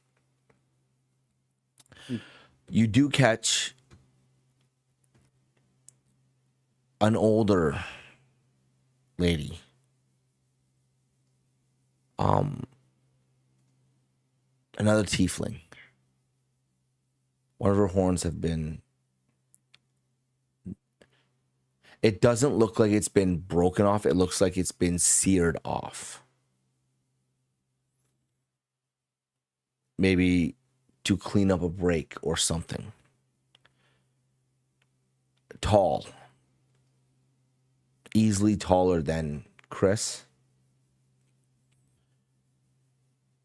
You do catch an older lady. Another tiefling. One of her horns have been. It doesn't look like it's been broken off. It looks like it's been seared off. Maybe to clean up a break or something. Tall. Easily taller than Chris.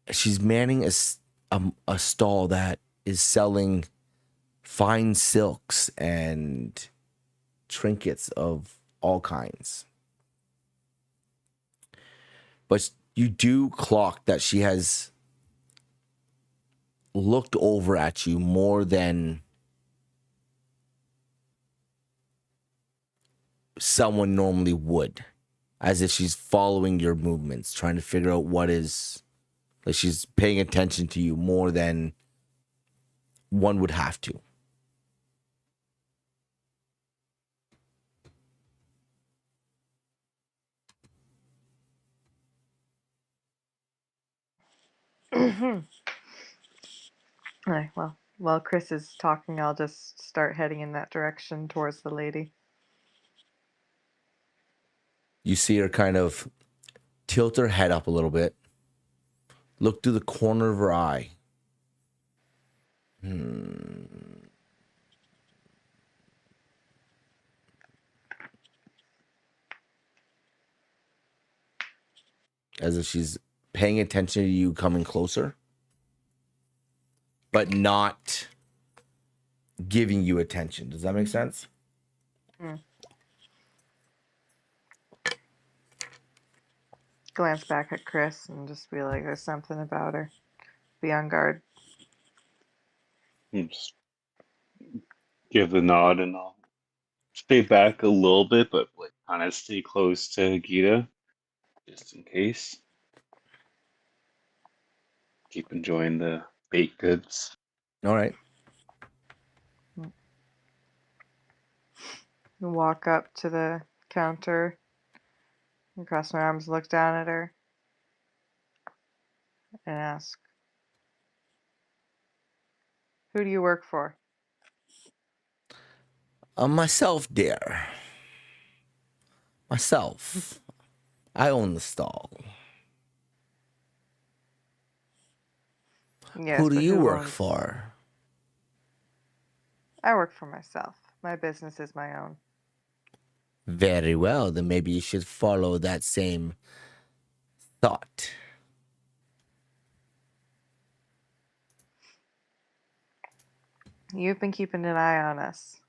She's manning a stall that is selling fine silks and trinkets of all kinds. But you do clock that she has looked over at you more than someone normally would, as if she's following your movements, trying to figure out what is, like, she's paying attention to you more than one would have to. Alright, well, While Chris is talking, I'll just start heading in that direction towards the lady. You see her kind of tilt her head up a little bit, look through the corner of her eye. As if she's paying attention to you coming closer, but not giving you attention. Does that make sense? Glance back at Chris and just be like, there's something about her. Be on guard. Just give the nod and I'll stay back a little bit, but like kind of stay close to Gita, just in case. Keep enjoying the baked goods. All right. Walk up to the counter and cross my arms, look down at her, and ask, who do you work for? Myself, dear. Myself. I own the stall. Yes, Who do but you work owns- for? I work for myself. My business is my own. Very well, then maybe you should follow that same thought. You've been keeping an eye on us.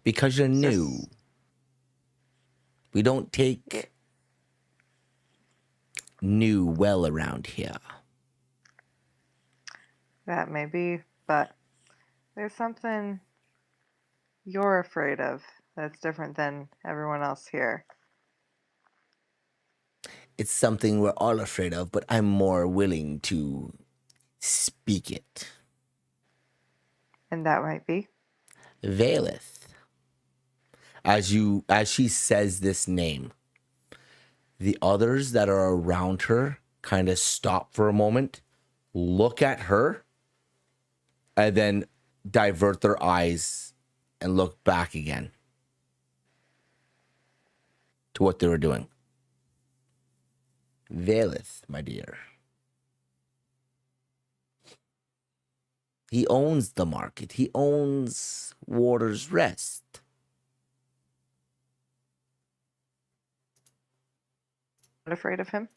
Because you're new. Sis- We don't take new well around here. That may be, but there's something you're afraid of that's different than everyone else here. It's something we're all afraid of, but I'm more willing to speak it. And that might be. Valeth. As she says this name, the others that are around her kind of stop for a moment, look at her, and then divert their eyes and look back again to what they were doing. Valeth, my dear. He owns the market. He owns Water's Rest. Not afraid of him?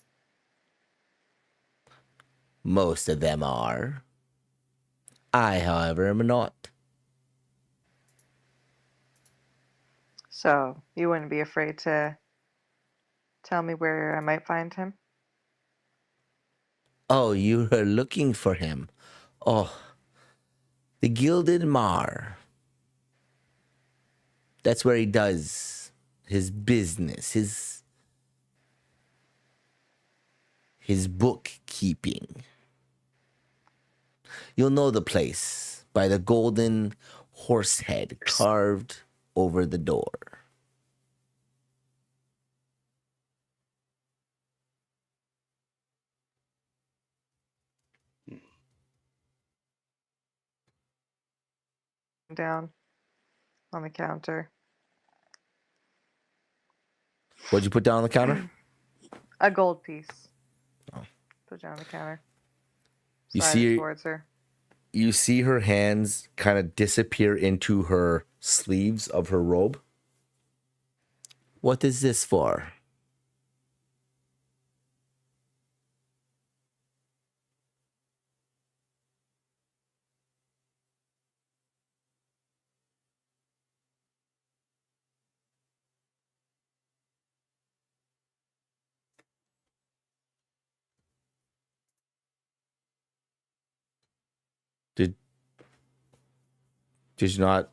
Most of them are. I, however, am not. So, you wouldn't be afraid to tell me where I might find him? Oh, you are looking for him. Oh, the Gilded Mar. That's where he does his business, his bookkeeping. You'll know the place by the golden horse head carved over the door. Down on the counter. What'd you put down on the counter? A gold piece. Oh. Put it down on the counter. You Slide see- it towards her. You see her hands kind of disappear into her sleeves of her robe. What is this for? Did you not?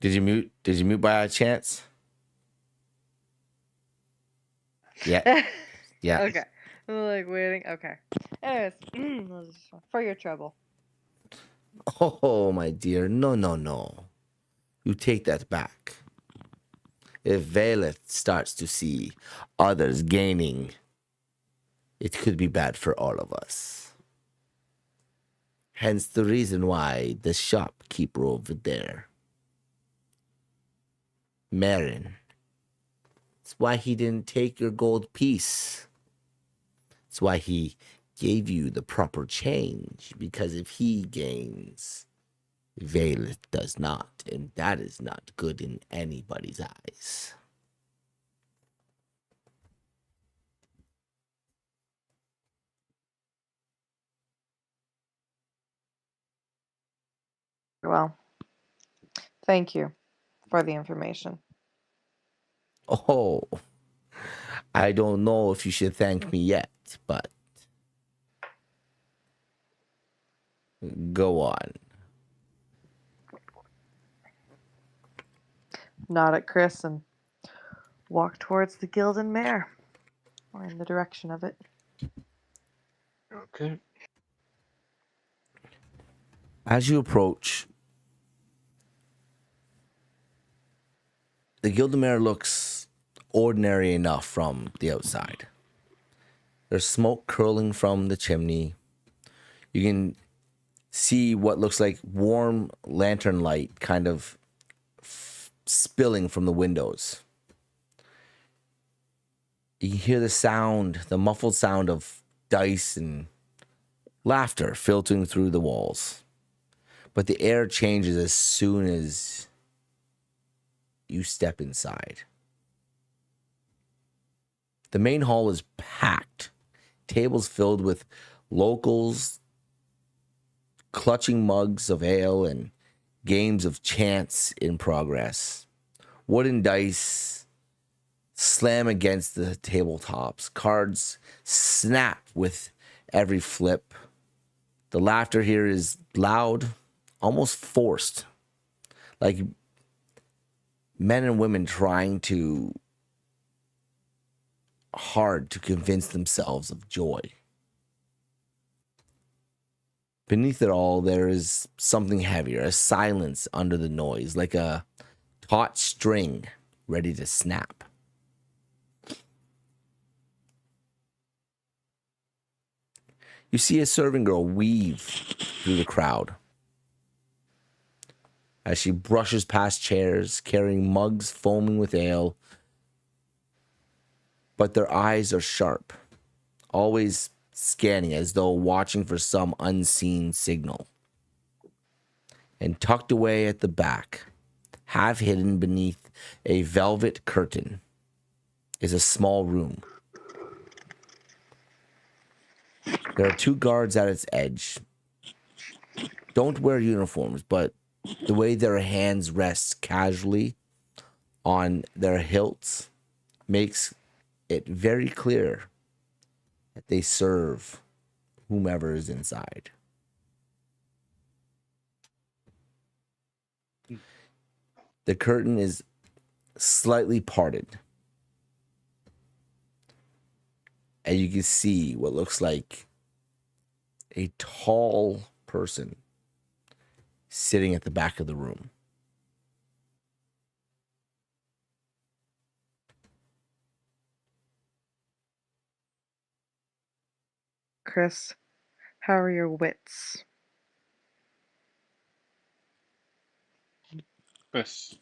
Did you mute? Did you mute by a chance? Yeah. Yeah. Okay. I'm like waiting. Okay. Anyways, for your trouble. Oh, my dear. No, no, no. You take that back. If Valeth starts to see others gaining, it could be bad for all of us. Hence the reason why the shopkeeper over there, Marin, it's why he didn't take your gold piece. It's why he gave you the proper change, because if he gains, Valeth does not, and that is not good in anybody's eyes. Well, thank you for the information. Oh, I don't know if you should thank me yet, but go on. Nod at Chris and walk towards the Gildan Mare, or in the direction of it. Okay. As you approach, the Gildemare looks ordinary enough from the outside. There's smoke curling from the chimney. You can see what looks like warm lantern light kind of spilling from the windows. You can hear the sound, the muffled sound of dice and laughter filtering through the walls. But the air changes as soon as you step inside. The main hall is packed. Tables filled with locals, clutching mugs of ale and games of chance in progress. Wooden dice slam against the tabletops. Cards snap with every flip. The laughter here is loud, almost forced, like men and women trying hard to convince themselves of joy. Beneath it all, there is something heavier, a silence under the noise, like a taut string ready to snap. You see a serving girl weave through the crowd as she brushes past chairs, carrying mugs foaming with ale. But their eyes are sharp, always scanning as though watching for some unseen signal. And tucked away at the back, half hidden beneath a velvet curtain, is a small room. There are two guards at its edge. Don't wear uniforms, but the way their hands rest casually on their hilts makes it very clear that they serve whomever is inside. The curtain is slightly parted, and you can see what looks like a tall person sitting at the back of the room. Chris, how are your wits? Best,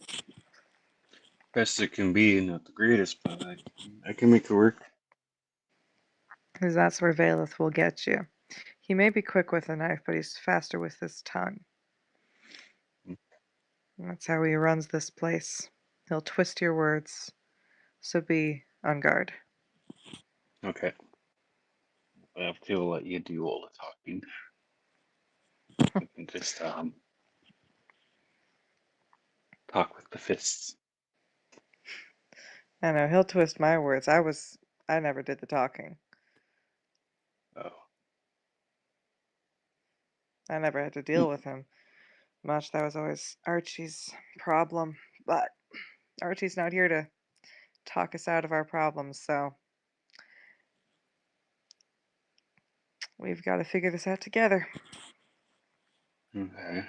best it can be, not the greatest, but I can make it work. Because that's where Valeth will get you. He may be quick with a knife, but he's faster with his tongue. And that's how he runs this place. He'll twist your words, so be on guard. Okay. I have to let you do all the talking. I can just talk with the fists. I know, he'll twist my words. I never did the talking. Oh. I never had to deal with him much. That was always Archie's problem. But Archie's not here to talk us out of our problems, so we've got to figure this out together. Okay.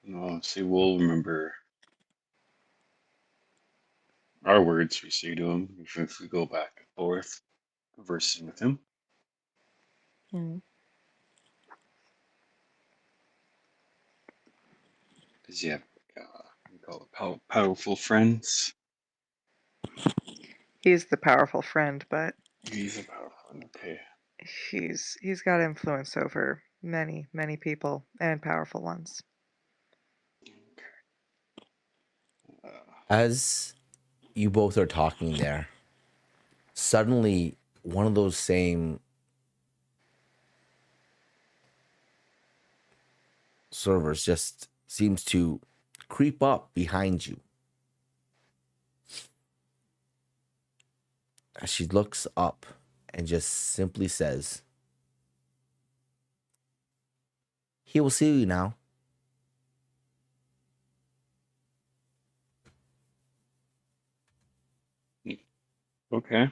No, see, we'll remember our words we say to him if we go back and forth. conversing with him. Mm. Does he have we call it powerful friends? He's the powerful friend, but He's a powerful one. Okay. he's got influence over many people and powerful ones. Uh, As you both are talking there, suddenly one of those same servers just seems to creep up behind you. As she looks up and just simply says, "He will see you now." okay.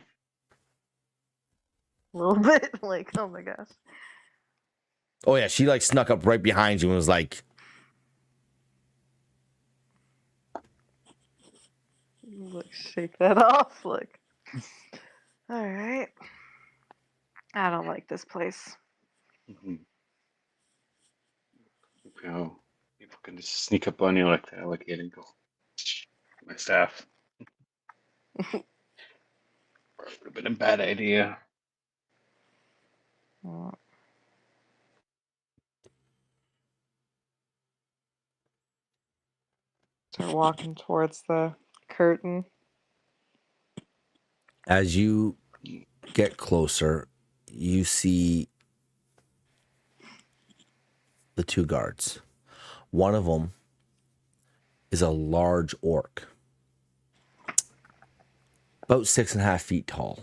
A little bit like, oh my gosh. Oh yeah, she like snuck up right behind you and was like, Look, shake that off. Look. All right. I don't like this place. Mm-hmm. How people can just sneak up on you like that, like it and go. My staff. Would have been a bad idea. Well, start walking towards the curtain. as you get closer, you see the two guards. One of them is a large orc, about 6.5 feet tall.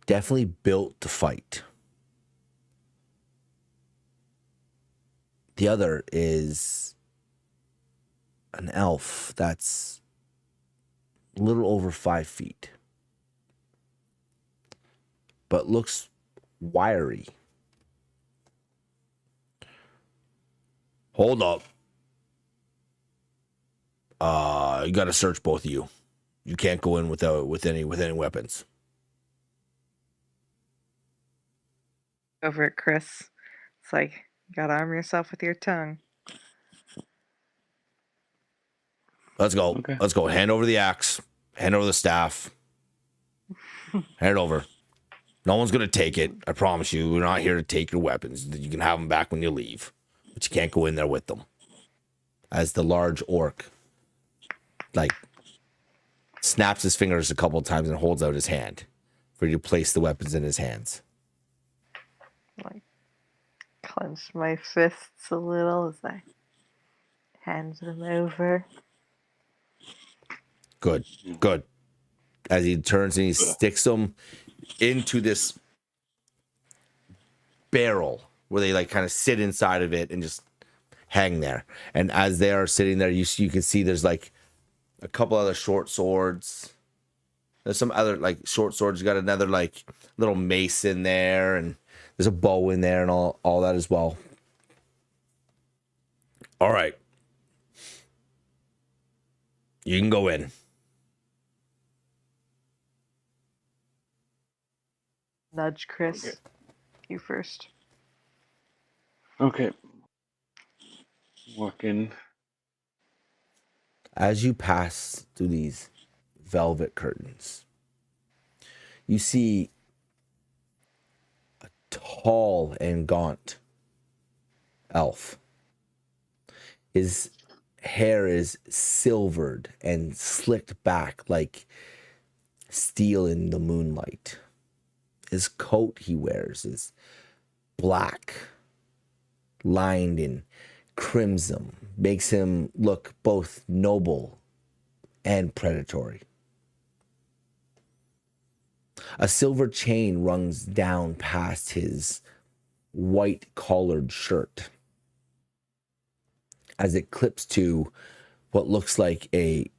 Definitely built to fight. The other is an elf that's a little over 5 feet, but looks wiry. Hold up. You got to search both of you. You can't go in with any weapons. Over at Chris. It's like, you gotta arm yourself with your tongue. Let's go. Okay. Let's go. Hand over the axe. Hand over the staff. Hand it over. No one's going to take it. I promise you. We're not here to take your weapons. You can have them back when you leave. But you can't go in there with them. As the large orc, like, snaps his fingers a couple of times and holds out his hand for you to place the weapons in his hands. Like, clench my fists a little as I hand them over. Good. Good. As he turns and he sticks them into this barrel where they like kind of sit inside of it and just hang there. And as they are sitting there, you can see there's like a couple other short swords. There's some other like short swords. You got another like little mace in there, and there's a bow in there and all that as well. All right. You can go in. Nudge Chris. Okay. You first. Okay. Walk in. As you pass through these velvet curtains, you see a tall and gaunt elf. His hair is silvered and slicked back like steel in the moonlight. His coat he wears is black, lined in crimson, makes him look both noble and predatory. A silver chain runs down past his white collared shirt as it clips to what looks like a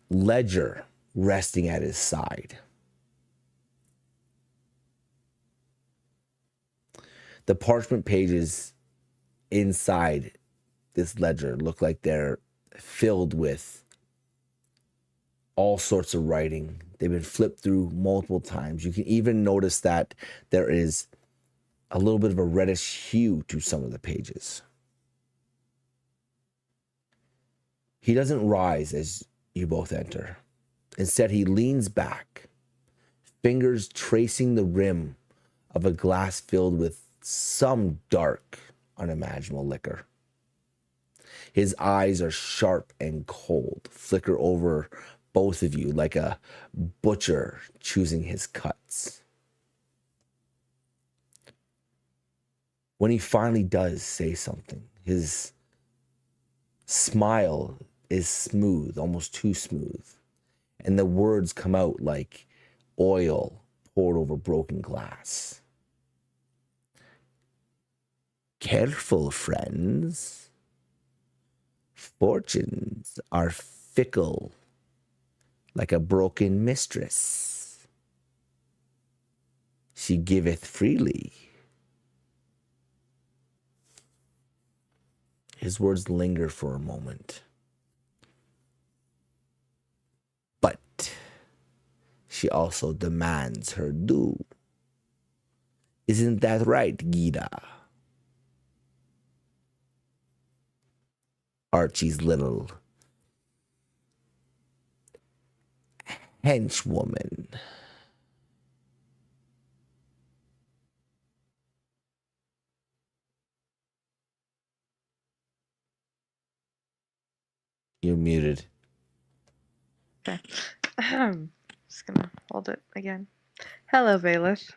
ledger resting at his side. The parchment pages inside this ledger look like they're filled with all sorts of writing. They've been flipped through multiple times. You can even notice that there is a little bit of a reddish hue to some of the pages. He doesn't rise as you both enter. Instead, he leans back, fingers tracing the rim of a glass filled with some dark, unimaginable liquor. His eyes are sharp and cold, flicker over both of you like a butcher choosing his cuts. When he finally does say something, his smile is smooth, almost too smooth, and the words come out like oil poured over broken glass. Careful, friends. Fortunes are fickle like a broken mistress. She giveth freely. His words linger for a moment. But she also demands her due. Isn't that right, Gita? Archie's little henchwoman. You're muted. Okay. Just gonna hold it again. Hello, Baelish.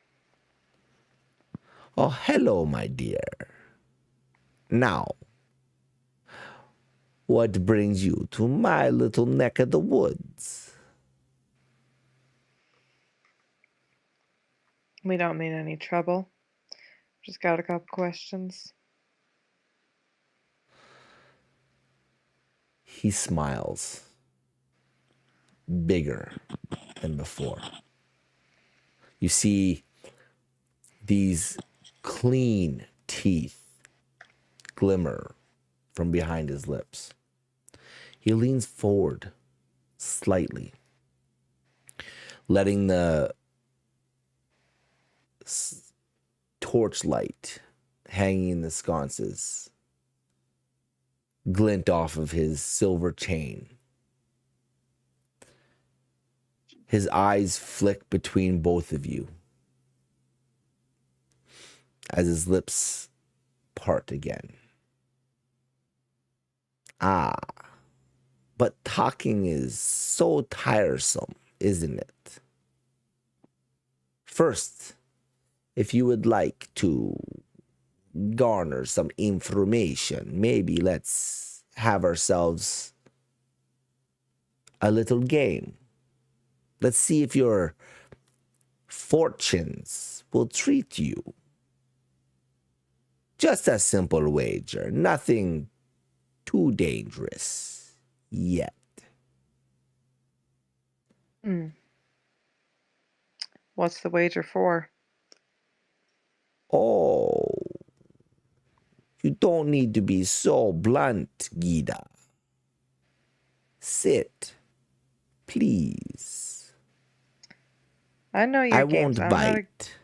Oh, hello, my dear. Now, what brings you to my little neck of the woods? We don't mean any trouble. Just got a couple questions. He smiles, bigger than before. You see these clean teeth glimmer from behind his lips. He leans forward slightly, letting the torchlight hanging in the sconces glint off of his silver chain. His eyes flick between both of you as his lips part again. Ah, but talking is so tiresome, isn't it? First, if you would like to garner some information, maybe let's have ourselves a little game. Let's see if your fortunes will treat you. Just a simple wager, nothing too dangerous yet. What's the wager for? Oh, you don't need to be so blunt, Gita. Sit, please. I know your I games. won't bite.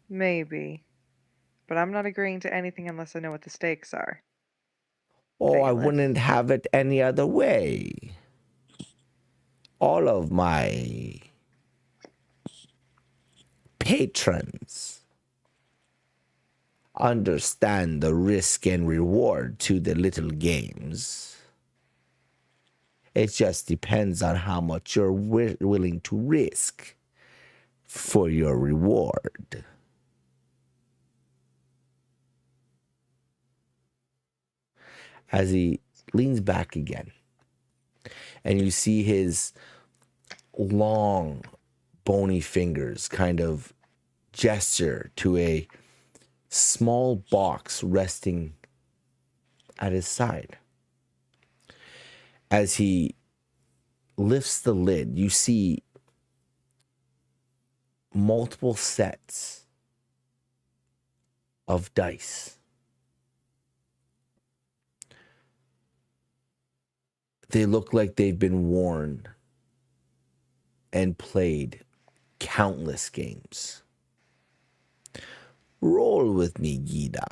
Maybe. But I'm not agreeing to anything unless I know what the stakes are. Oh, I Bailiff. wouldn't have it any other way. All of my patrons understand the risk and reward to the little games. It just depends on how much you're willing to risk for your reward. As he leans back again, and you see his long, bony fingers kind of gesture to a small box resting at his side. As he lifts the lid, you see multiple sets of dice. They look like they've been worn and played countless games. Roll with me, Gita,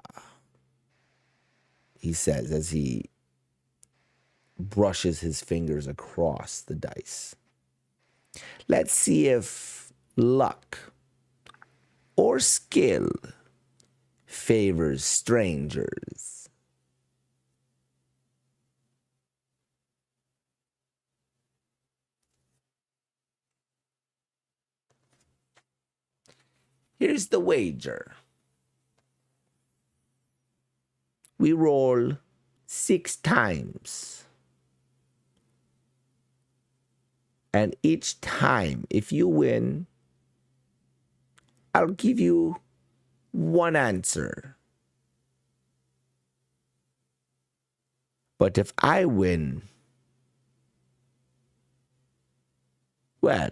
he says as he brushes his fingers across the dice. Let's see if luck or skill favors strangers. Here's the wager. We roll 6 times. And each time, if you win, I'll give you 1 answer. But if I win, well,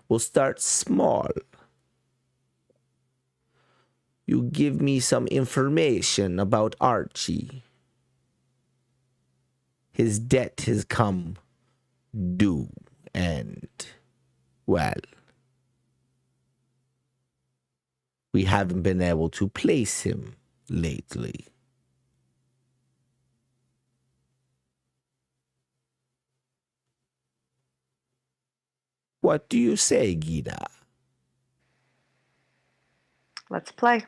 we'll start small. You give me some information about Archie. His debt has come due, and, well, we haven't been able to place him lately. What do you say, Gita? Let's play.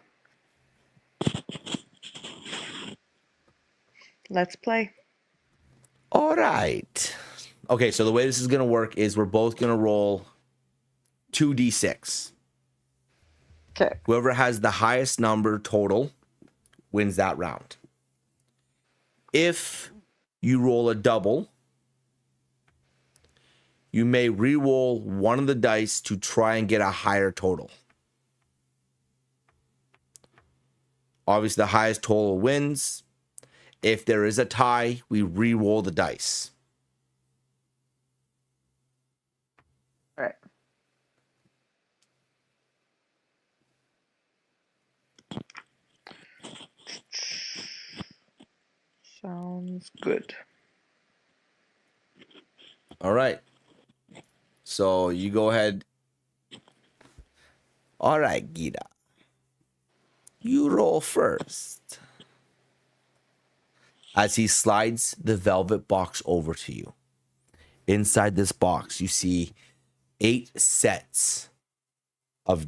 Let's play. All right. Okay, so the way this is going to work is we're both going to roll 2d6. Okay. Whoever has the highest number total wins that round. If you roll a double, you may re-roll one of the dice to try and get a higher total. Obviously, the highest total wins. If there is a tie, we re-roll the dice. All right. Sounds good. All right. So you go ahead. All right, Gita. You roll first. As he slides the velvet box over to you. Inside this box, you see 8 sets of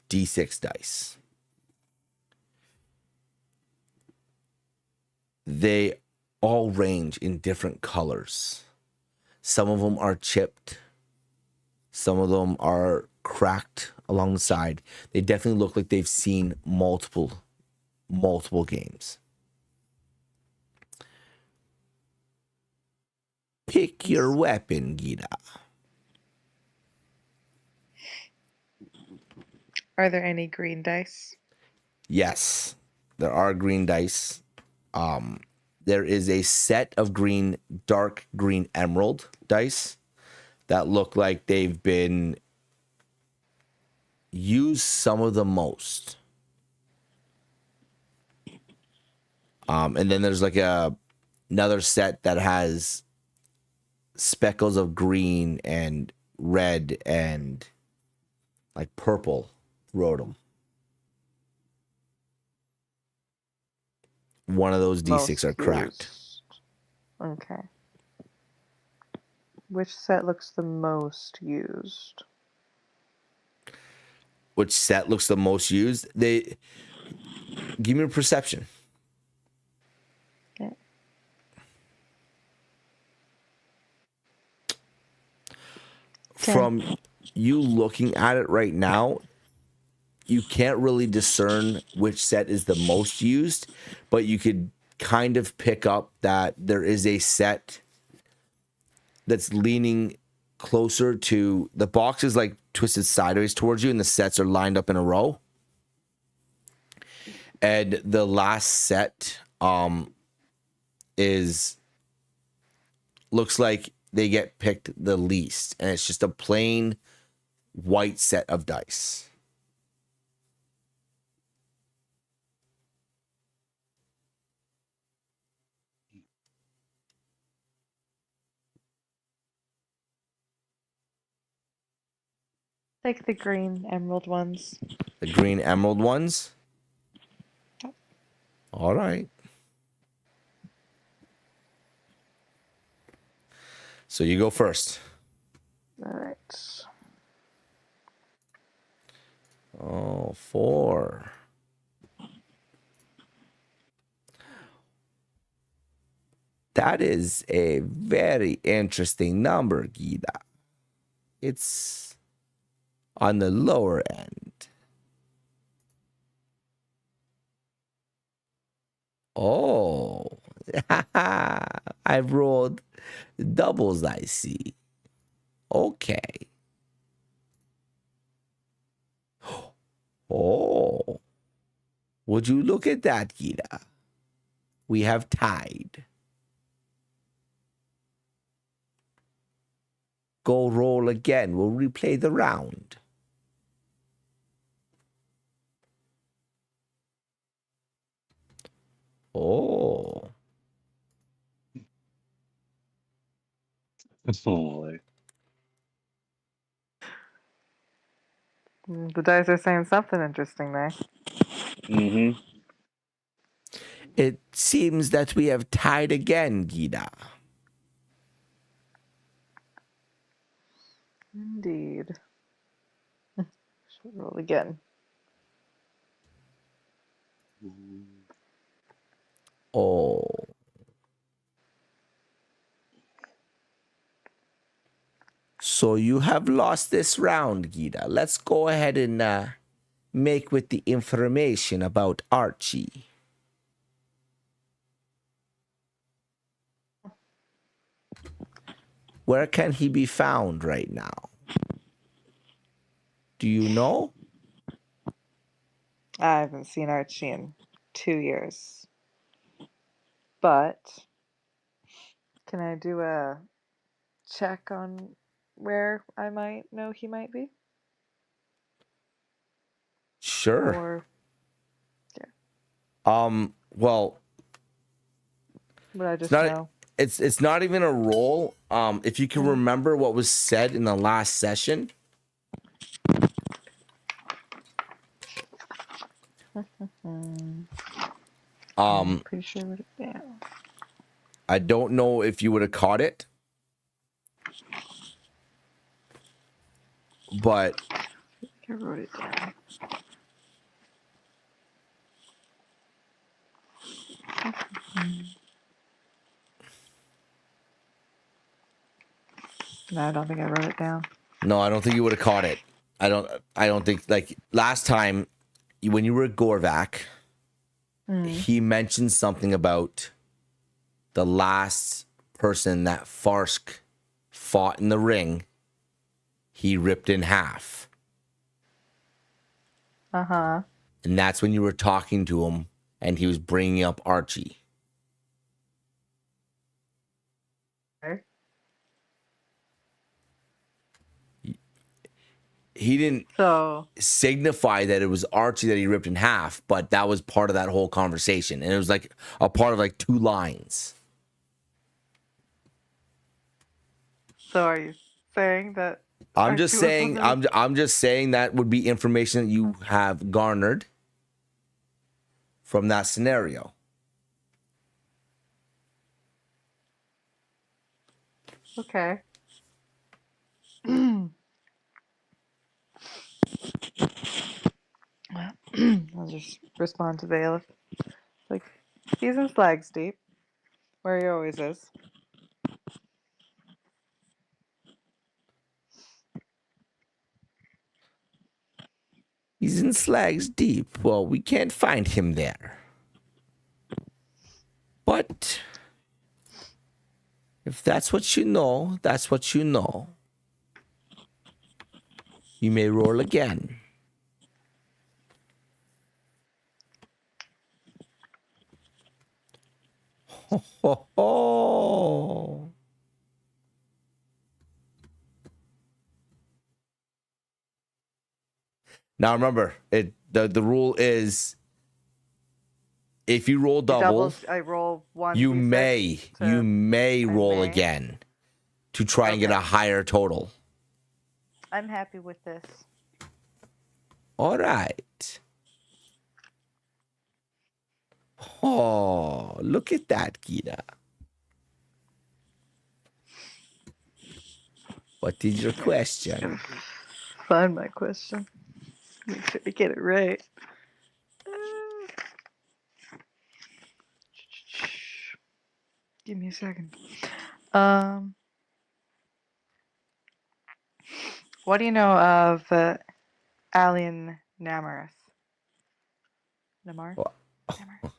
D6 dice. They all range in different colors. Some of them are chipped. Some of them are cracked along the side. They definitely look like they've seen multiple games. Pick your weapon, Gita. Are there any green dice? Yes, there are green dice. There is a set of dark green emerald dice that look like they've been used some of the most. And then there's like another set that has speckles of green and red and like purple throughout them. One of those D6 are cracked. Okay. Which set looks the most used? Which set looks the most used? Give me a perception. Okay. From you looking at it right now, you can't really discern which set is the most used, but you could kind of pick up that there is a set that's leaning closer to the box is like twisted sideways towards you, and the sets are lined up in a row. And the last set looks like they get picked the least, and it's just a plain white set of dice. Like the green emerald ones. The green emerald ones? All right. So you go first. All right. Oh, 4. That is a very interesting number, Gita. It's on the lower end. Oh, I've rolled doubles, I see. Okay. Oh, would you look at that, Gita? We have tied. Go roll again. We'll replay the round. Oh. Oh, The dice are saying something interesting there. mm-hmm. It seems that we have tied again, Gita. Indeed. Should roll again. Oh. So you have lost this round, Gita. Let's go ahead and make with the information about Archie. Where can he be found right now? Do you know? I haven't seen Archie in 2 years. But can I do a check on where I might know he might be? Sure. Or Well, would I just not- know? it's not even a roll. If you can remember what was said in the last session. Pretty sure I wrote it down. I don't know if you would have caught it. But I wrote it down. No, I don't think I wrote it down. no, I don't think you would have caught it. I don't think, like last time when you were at Gorvac, he mentioned something about the last person that Farsk fought in the ring, he ripped in half. Uh-huh. And that's when you were talking to him and he was bringing up Archie. Okay. He didn't So signify that it was Archie that he ripped in half, but that was part of that whole conversation. And it was like a part of like 2 lines. are you saying that I'm just Archie saying wasn't- I'm just saying that would be information that you have garnered from that scenario. Okay. I'll just respond to Bailiff. Like, he's in Slags Deep, where he always is. He's in Slags Deep. Well, we can't find him there. But if that's what you know, that's what you know. You may roll again. Ho, ho, ho. Now remember, the rule is if you roll double, I roll one. you D6 may I roll may? again to try and get a Okay. higher total. I'm happy with this. All right. Oh, look at that, Gita. What is your question? Find my question. Make sure to get it right. Give me a second. What do you know of Alien Namareth? Namar? Oh, Namareth.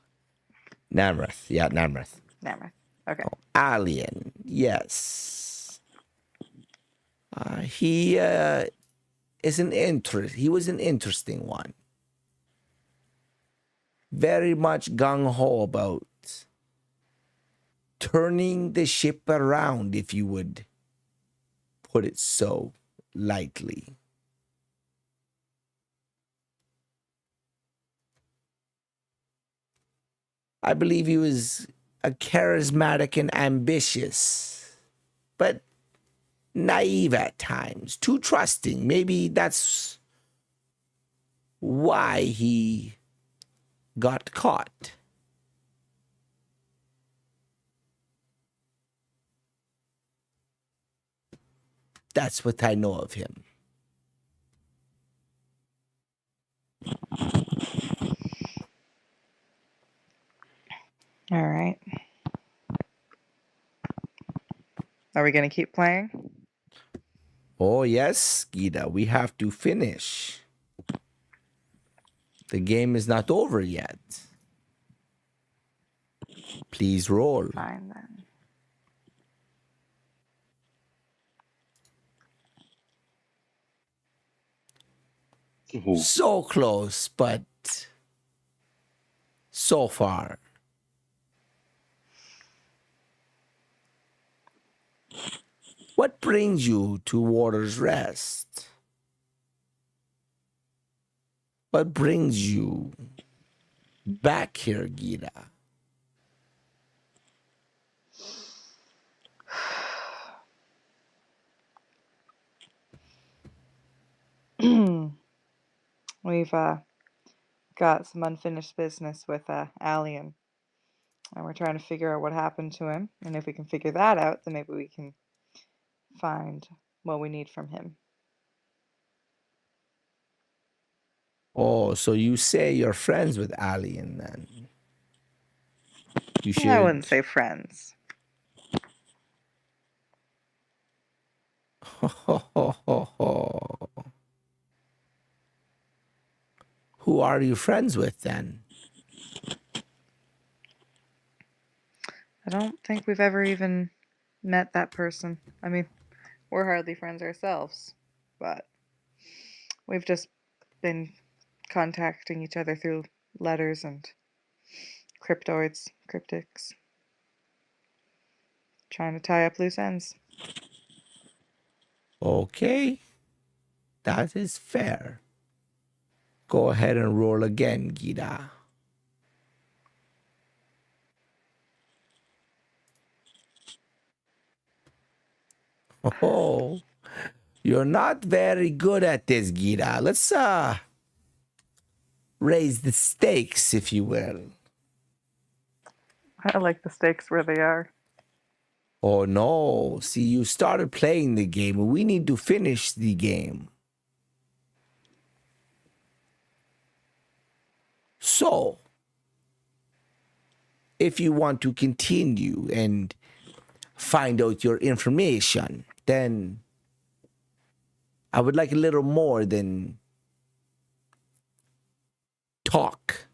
Namrath. Yeah, Namrath. Namareth. Okay. Oh, alien. Yes. He is he was an interesting one. Very much gung-ho about turning the ship around, if you would put it so lightly. I believe he was a charismatic and ambitious, but naive at times, too trusting. Maybe that's why he got caught. That's what I know of him. All right. Are we going to keep playing? Oh, yes, Gita, we have to finish. The game is not over yet. Please roll. Fine then. Ooh. So close, but so far. What brings you to Water's Rest? What brings you back here, Gita? We've got some unfinished business with Alien, and we're trying to figure out what happened to him. And if we can figure that out, then maybe we can find what we need from him. Oh, so you say you're friends with Alien then? You should. I wouldn't say friends. Who are you friends with then? I don't think we've ever even met that person. I mean, we're hardly friends ourselves, but we've just been contacting each other through letters and cryptics, trying to tie up loose ends. Okay. That is fair. Go ahead and roll again, Gita. Oh, you're not very good at this, Gita. Let's raise the stakes, if you will. I like the stakes where they are. Oh no, see, you started playing the game, and we need to finish the game. So, if you want to continue and find out your information, then I would like a little more than talk.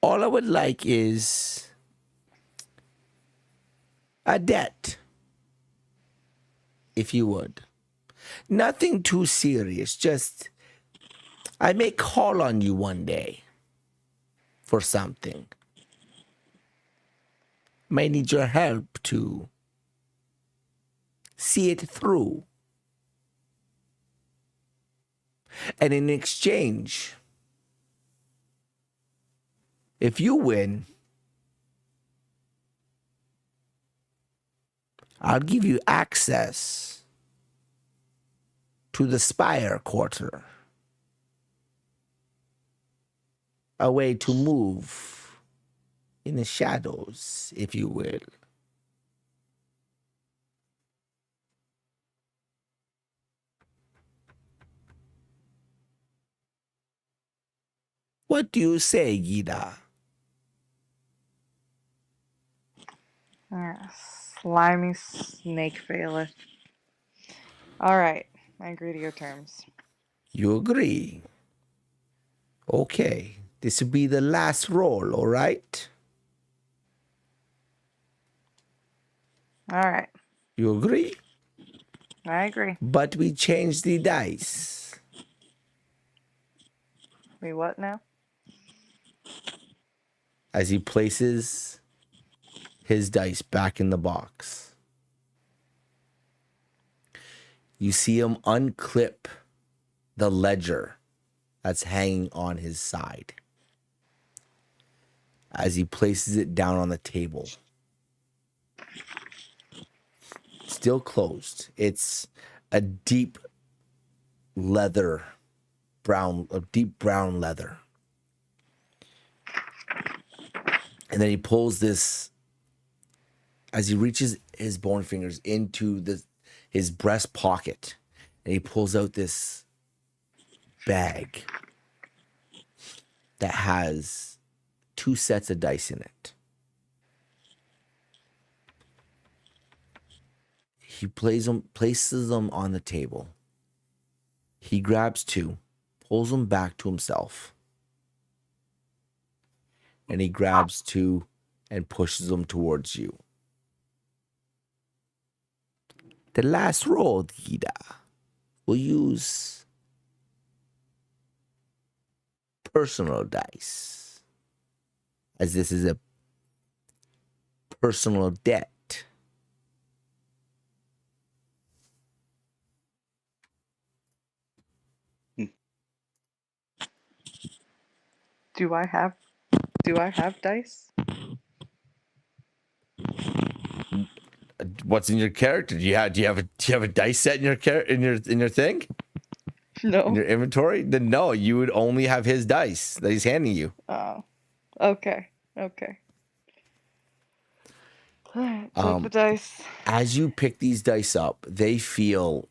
All I would like is a debt, if you would. Nothing too serious, just I may call on you one day for something. May need your help to see it through. And in exchange, if you win, I'll give you access to the spire quarter. A way to move in the shadows, if you will. What do you say, Gita? Slimy snake faileth. All right, I agree to your terms. You agree? Okay, this will be the last roll, all right? All right, You agree? I agree. But we changed the dice. We what now? As he places his dice back in the box, you see him unclip the ledger that's hanging on his side as he places it down on the table. Still closed. It's a deep brown leather. And then he pulls this, as he reaches his bone fingers into his breast pocket, and he pulls out this bag that has 2 sets of dice in it. He places them on the table. He grabs 2, pulls them back to himself, and he grabs 2 and pushes them towards you. The last roll, Gita, will use personal dice, as this is a personal debt. Do I have dice? What's in your character? Do you have a dice set in your in your thing? In No. your inventory? Then no, you would only have his dice that he's handing you. Oh. Okay. Alright, take the dice. As you pick these dice up, they feel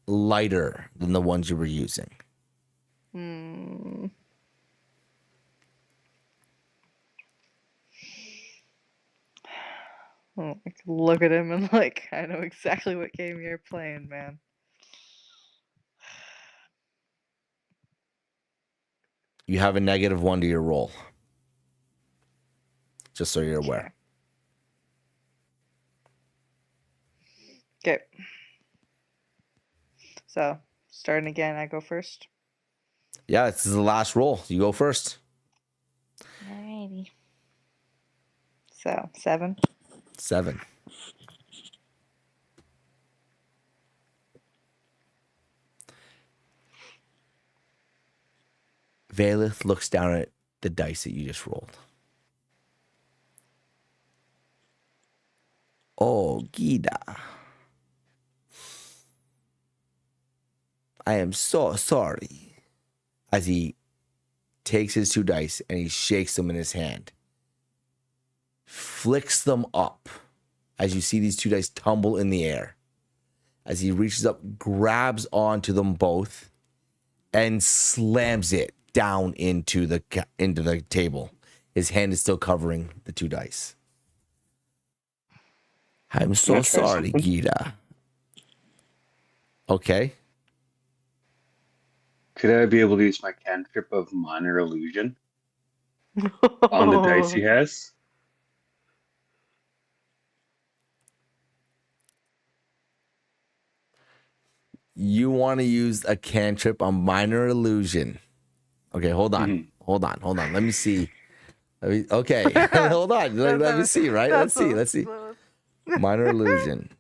lighter than the ones you were using. I can look at him and like, I know exactly what game you're playing, man. You have a -1 to your roll. Just so you're aware. Okay. So, starting again, I go first. Yeah, this is the last roll. You go first. Alrighty. So, 7. 7. Valeth looks down at the dice that you just rolled. Oh, Gita. I am so sorry. As he takes his 2 dice and he shakes them in his hand. Flicks them up as you see these 2 dice tumble in the air. As he reaches up, grabs onto them both, and slams it down into the table. His hand is still covering the 2 dice. I'm so sorry, Gita. Okay. Could I be able to use my cantrip of minor illusion on the dice he has? You want to use a cantrip on minor illusion. Okay, hold on. Hold on. Let me see. Okay, hold on. Let me see, right? Let's see. Minor illusion.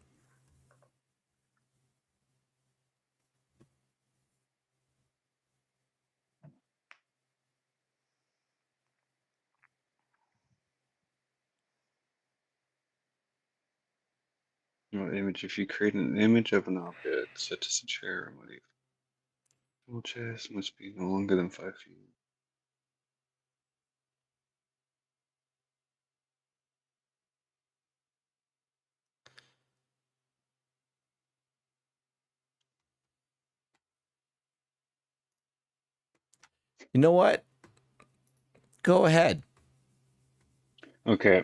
What image? If you create an image of an object, such as a chair, what do you? Full chest must be no longer than 5 feet. You know what? Go ahead. Okay.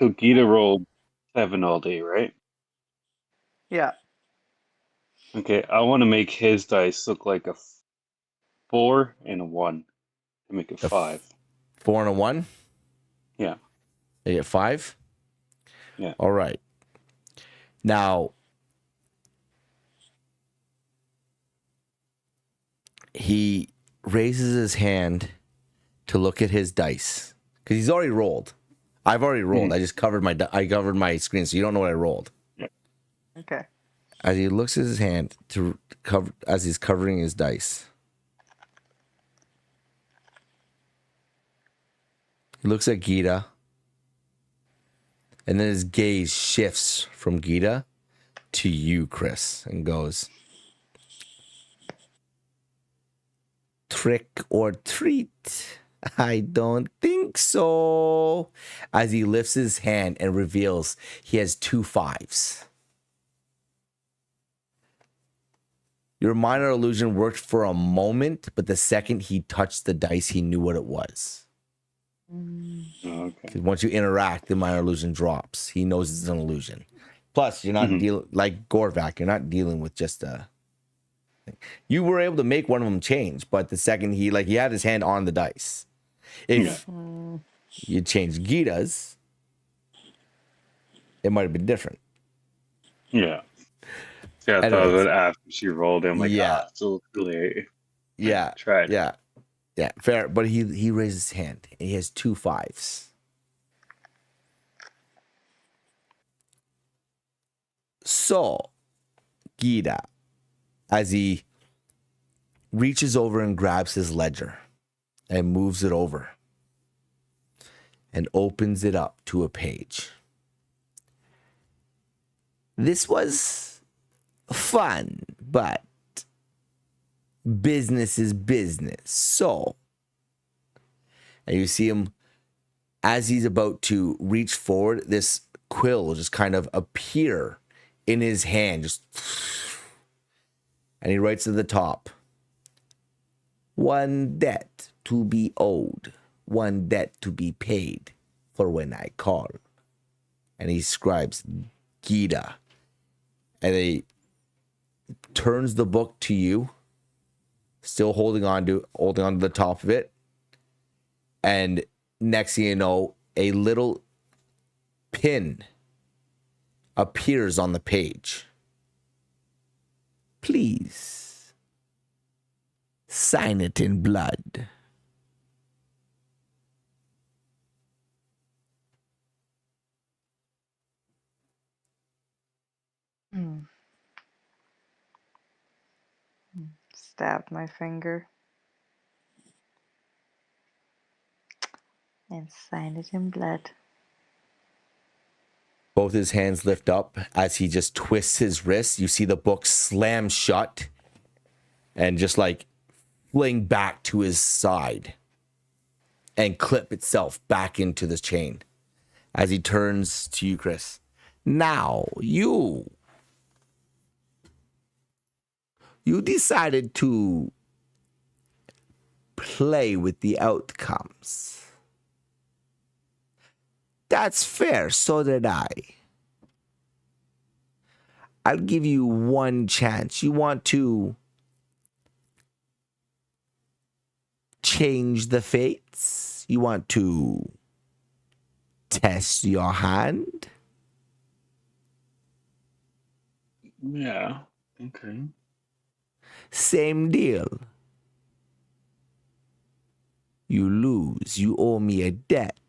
So Gita rolled 7 all day, right? Yeah. Okay, I want to make his dice look like a 4 and a 1 to make it A 5. 4 and a 1. Yeah, They get 5. yeah. All right. Now, he raises his hand to look at his dice because he's already rolled. I've already rolled. I just covered my screen, so you don't know what I rolled. Yeah. Okay. As he looks at his hand to cover, as he's covering his dice, he looks at Gita, and then his gaze shifts from Gita to you, Chris, and goes, "Trick or treat? I don't think so." As he lifts his hand and reveals he has 2 5s. Your minor illusion worked for a moment, but the second he touched the dice, he knew what it was. Oh, okay. 'Cause once you interact, the minor illusion drops. He knows it's an illusion. Plus, you're not dealing like Gorvac. You're not dealing with just a. You were able to make one of them change, but the second he had his hand on the dice. If you changed Gita's, it might have been different. Yeah. Yeah, I thought of Anyways. it after she rolled. I'm like, Yeah. so late. Yeah, Tried. yeah, fair. But he raises his hand. And he has 2 5s. So, Gita, as he reaches over and grabs his ledger and moves it over and opens it up to a page. This was fun, but business is business. So, and you see him as he's about to reach forward, this quill will just kind of appear in his hand, and he writes at the top, "One debt to be owed, one debt to be paid for when I call." And he scribes Gita, and he turns the book to you, still holding on to the top of it, and next thing you know, a little pin appears on the page. "Please sign it in blood." Stabbed my finger and signed it in blood. Both his hands lift up as he just twists his wrist. You see the book slam shut and just fling back to his side and clip itself back into the chain. As he turns to you, Chris. "Now, you decided to play with the outcomes. That's fair, so did I. I'll give you one chance. You want to change the fates? You want to test your hand?" Yeah. Okay. "Same deal. You lose. You owe me a debt.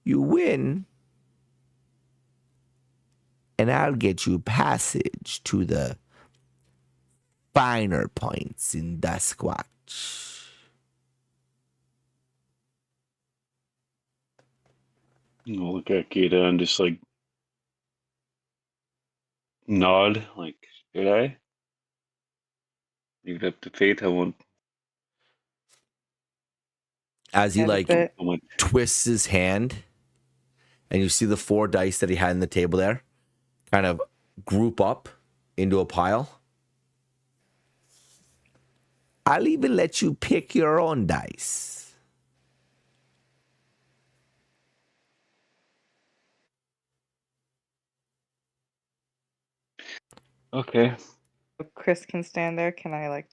You win, and I'll get you passage to the finer points in Duskwatch." I'll look at Gita and just like nod, like, should I? Leave it up to fate. I won't. As he Get a like bit. I won't. twists his hand, and you see the 4 dice that he had in the table there kind of group up into a pile. I'll even let you pick your own dice. Okay. Chris can stand there. Can I like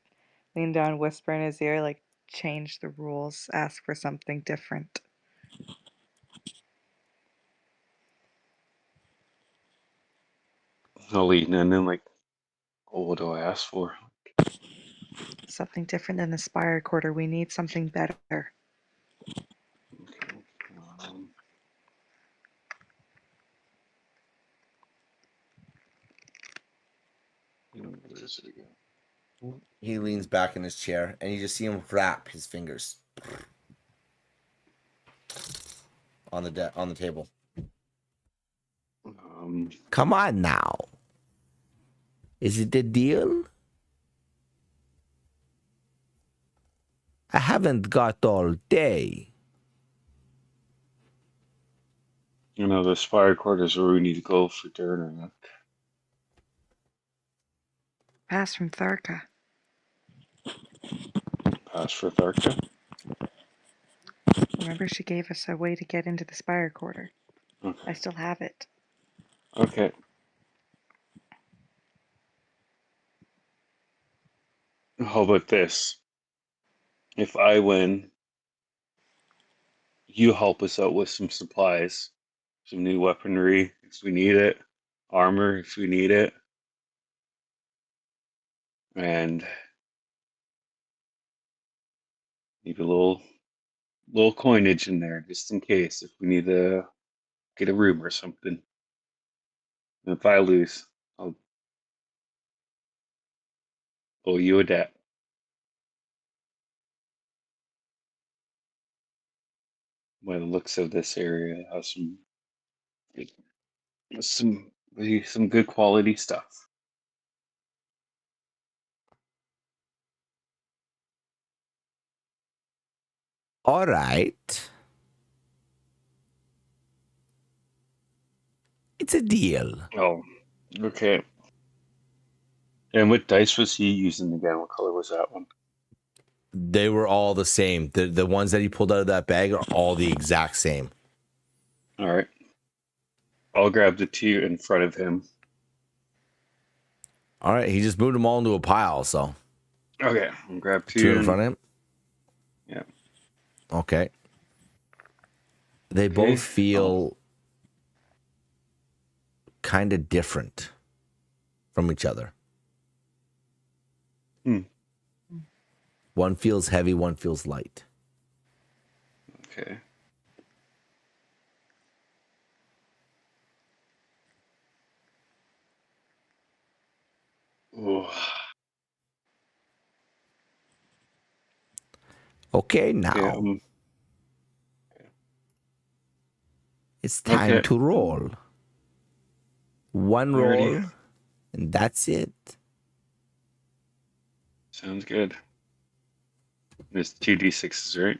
lean down, whisper in his ear, like change the rules, ask for something different? I'll lean in and like, oh, what do I ask for? Something different than the spire quarter. We need something better. Okay. Um, where is it again? He leans back in his chair, and you just see him wrap his fingers on the table. Come on now. Is it a deal? I haven't got all day. You know, the spire quarters where we need to go for dinner. Pass from Tharka. Pass for Tharka. Remember, she gave us a way to get into the spire quarter. Okay. I still have it. Okay. How about this? If I win, you help us out with some supplies, some new weaponry if we need it, armor if we need it, and maybe a little coinage in there just in case if we need to get a room or something. And if I lose, I'll owe you a debt. By the looks of this area, it has some good quality stuff. All right. It's a deal. Oh, okay. And what dice was he using again? What color was that one? They were all the same. The ones that he pulled out of that bag are all the exact same. All right. I'll grab the 2 in front of him. All right. He just moved them all into a pile, so. Okay. I'll grab 2. 2 in front of him? Yeah. Okay. They both feel kind of different from each other. One feels heavy, one feels light. Okay. Oh. Okay, now. Okay, It's time okay. to roll. One Alrighty. roll, and that's it. Sounds good. There's 2d6s, right?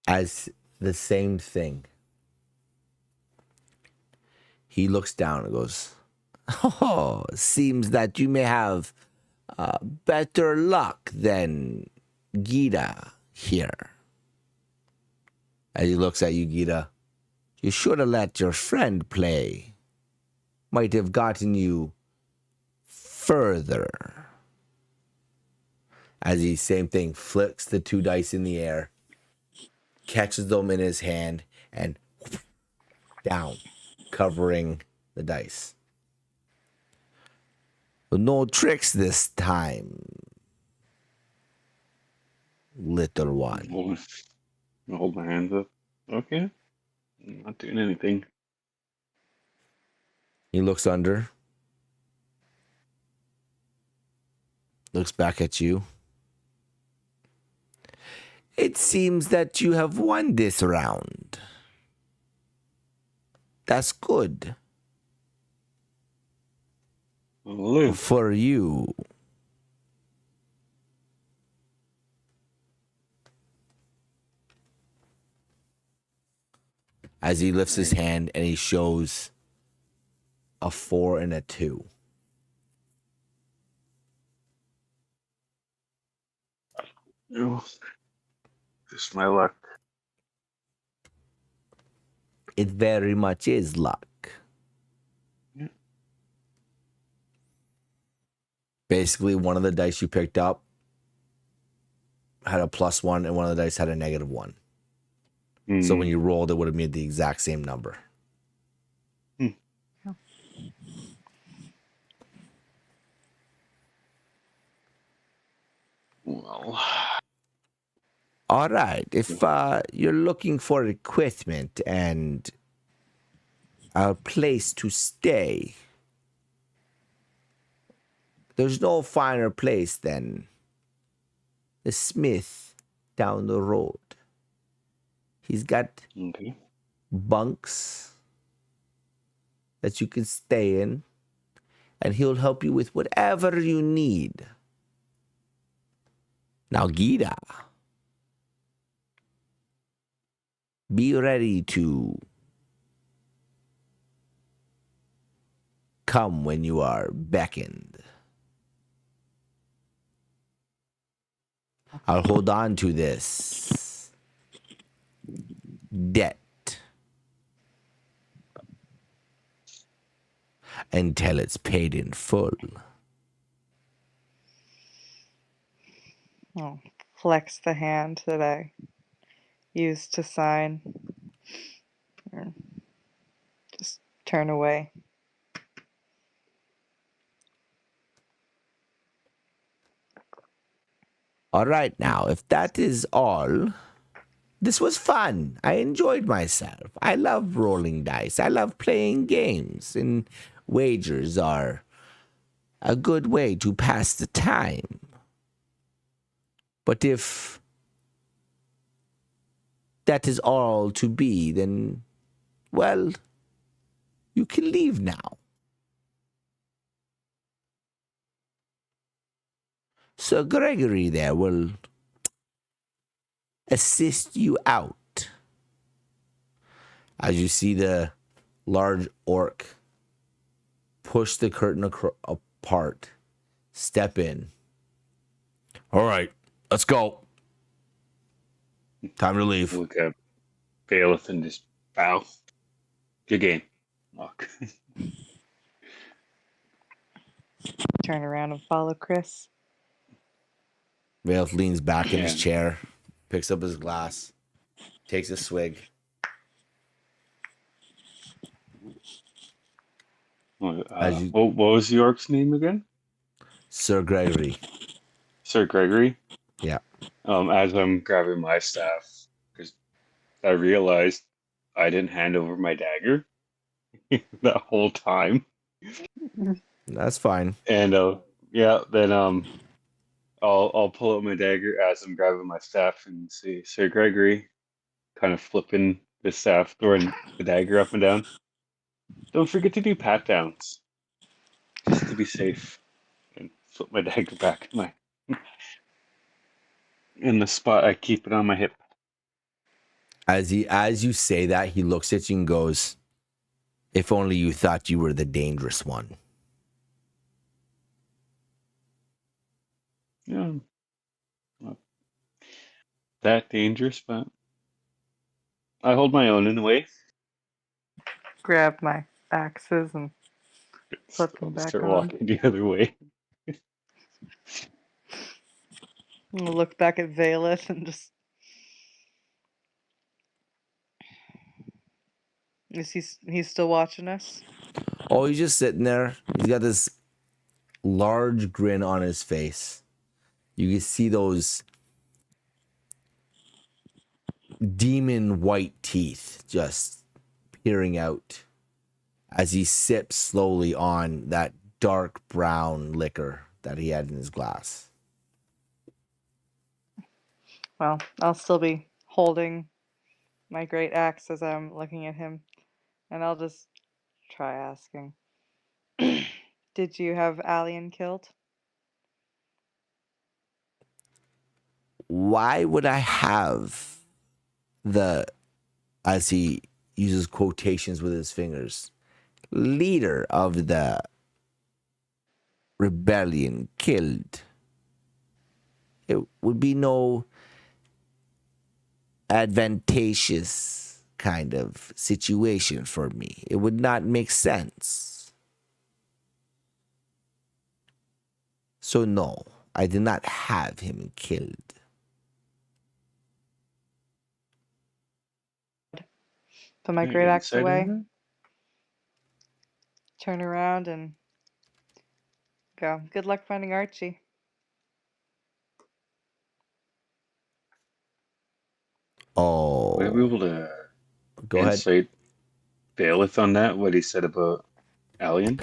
As the same thing. He looks down and goes, "Oh, seems that you may have better luck than Gita here." As he looks at you, Gita, "You should have let your friend play. Might have gotten you further." As he, same thing, flicks the 2 dice in the air, catches them in his hand, and down, covering the dice. No tricks this time. little one. Hold my hands up. Okay. I'm not doing anything. He looks under. Looks back at you. It seems that you have won this round. That's good. I'll live. For you. As he lifts his hand and he shows a 4 and a 2. Oh, this is my luck. It very much is luck. Yeah. Basically, one of the dice you picked up had a +1 and one of the dice had a -1. So when you rolled, it would have made the exact same number. Well, all right. If you're looking for equipment and a place to stay, there's no finer place than the smith down the road. He's got okay. bunks that you can stay in, and he'll help you with whatever you need. Now, Gita, be ready to come when you are beckoned. I'll hold on to this debt until it's paid in full. I'll flex the hand that I used to sign. And just turn away. All right, now, if that is all, this was fun. I enjoyed myself. I love rolling dice. I love playing games, and wagers are a good way to pass the time. But if that is all to be, then, well, you can leave now. Sir Gregory there will assist you out. As you see the large orc push the curtain apart, step in. All right, let's go. Time to leave. Look at Bailiff and just bow. Good game. Look. Turn around and follow Chris. Bailiff leans back in his chair, picks up his glass, takes a swig. What was the orc's name again? Sir Gregory. Sir Gregory? Yeah. As I'm grabbing my staff, because I realized I didn't hand over my dagger that whole time. That's fine. And then I'll pull out my dagger as I'm grabbing my staff and see Sir Gregory, kind of flipping the staff, throwing the dagger up and down. Don't forget to do pat downs, just to be safe, and flip my dagger back in the spot I keep it on my hip. As you say that, he looks at you and goes, "If only you thought you were the dangerous one." Yeah, not that dangerous, but I hold my own in a way. Grab my axes and flip them back Start on. walking the other way. I'll look back at Valeth and just... Is he's still watching us? Oh, he's just sitting there. He's got this large grin on his face. You can see those demon white teeth just peering out as he sips slowly on that dark brown liquor that he had in his glass. Well, I'll still be holding my great axe as I'm looking at him, and I'll just try asking, did you have Alien killed? Why would I have the, as he uses quotations with his fingers, leader of the rebellion killed? It would be no advantageous kind of situation for me. It would not make sense. So no, I did not have him killed. Put my Can I great get axe insight away, on that? turn around, and go. Good luck finding Archie. Would I be Oh, able to go ahead. insight Bailiff on that? What he said about Alien?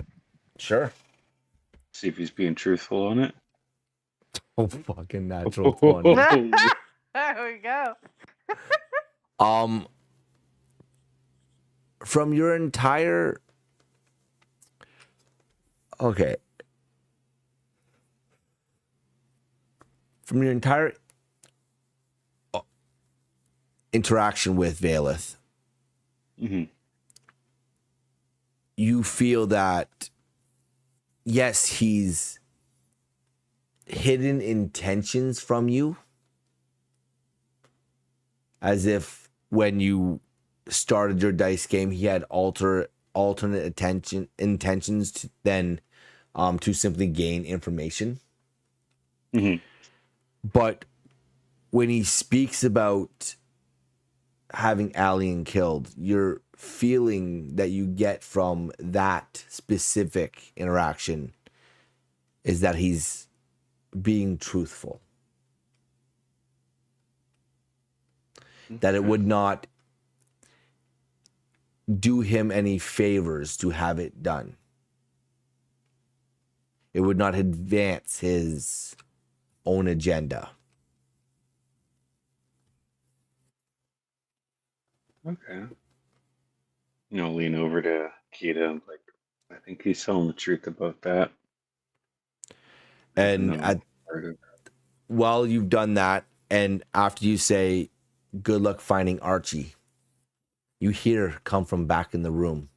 Sure. See if he's being truthful on it. Oh, fucking natural 20. There we go. From your entire, okay, from your entire interaction with Valeth, Mm-hmm. you feel that, yes, he's hidden intentions from you, as if when you started your dice game, he had alternate intentions to simply gain information. Mm-hmm. But when he speaks about having Alien killed, your feeling that you get from that specific interaction is that he's being truthful. That it would not do him any favors to have it done. It would not advance his own agenda. Okay. Lean over to Kita and like, I think he's telling the truth about that. And while you've done that, and after you say, good luck finding Archie, you hear come from back in the room.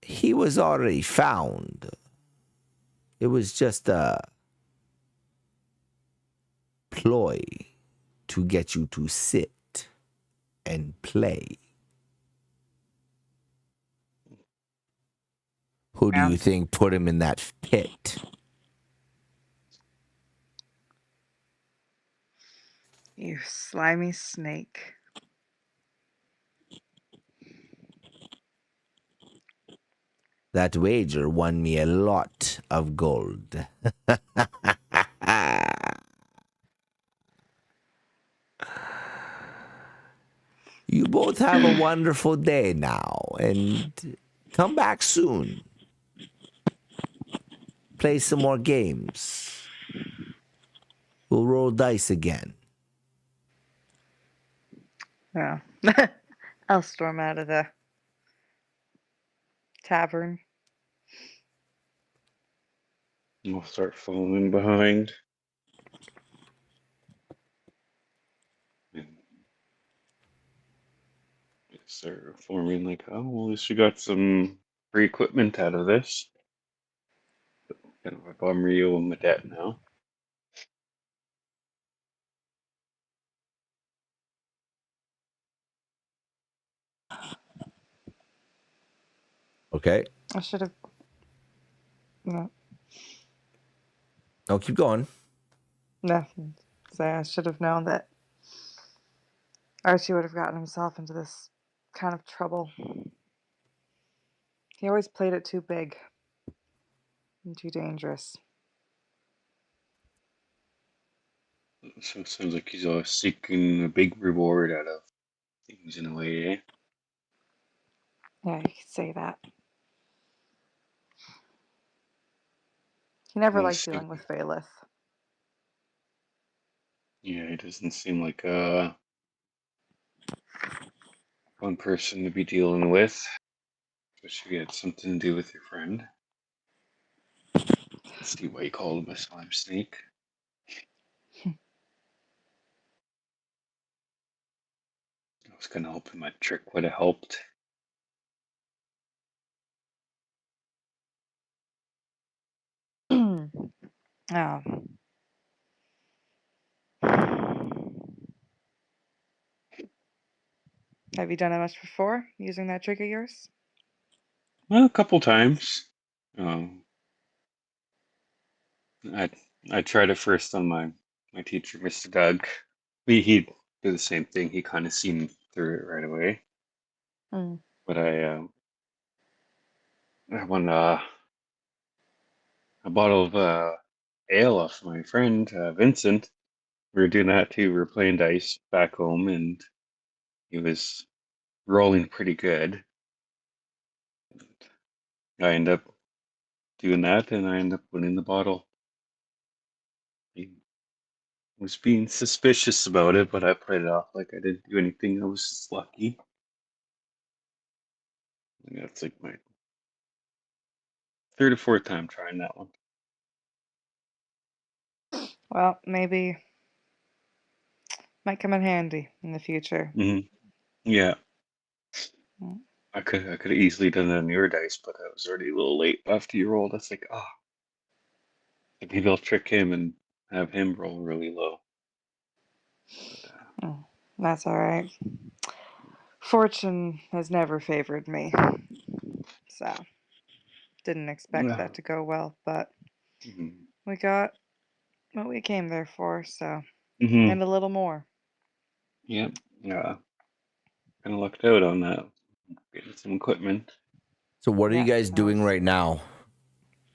He was already found. It was just a ploy to get you to sit and play. Who do you think put him in that pit? You slimy snake. That wager won me a lot of gold. You both have a wonderful day now, and come back soon. Play some more games. We'll roll dice again. Yeah. I'll storm out of the tavern. We'll start following behind. And start forming like, oh, well, at least we got some free equipment out of this. Kind of a bummer you and Medette now. Okay. I should have. No, No, keep going. nothing. Say I should have known that Archie would have gotten himself into this kind of trouble. He always played it too big and too dangerous. So it sounds like he's seeking a big reward out of things in a way, eh? Yeah, you could say that. He never liked Honestly, dealing with Bailiff. yeah, he doesn't seem like one person to be dealing with. Especially if you had something to do with your friend. Let's see why you called him a slime snake. I was kind of hoping my trick would have helped. Oh. Have you done it much before using that trick of yours? Well, a couple times. Um, I I tried it first on my teacher, Mr. Doug. He did the same thing. He kind of seen through it right away. Mm. But I won a bottle of ale off my friend Vincent. We were doing that too. We were playing dice back home, and he was rolling pretty good. I ended up doing that, and I ended up winning the bottle. He was being suspicious about it, but I played it off like I didn't do anything. I was just lucky. And that's like my third or fourth time trying that one. Well, maybe might come in handy in the future. Hmm. Yeah, Mm. I could have easily done it on your dice, but I was already a little late after you rolled. I was like, oh, maybe I'll trick him and have him roll really low. But Oh, that's all right. Fortune has never favored me, so didn't expect yeah. that to go well, but Hmm. we got what we came there for, so, Hmm. and a little more. Yep. Yeah. Kind of lucked out on that. Getting some equipment. So what are you Yeah, guys that doing was, right now?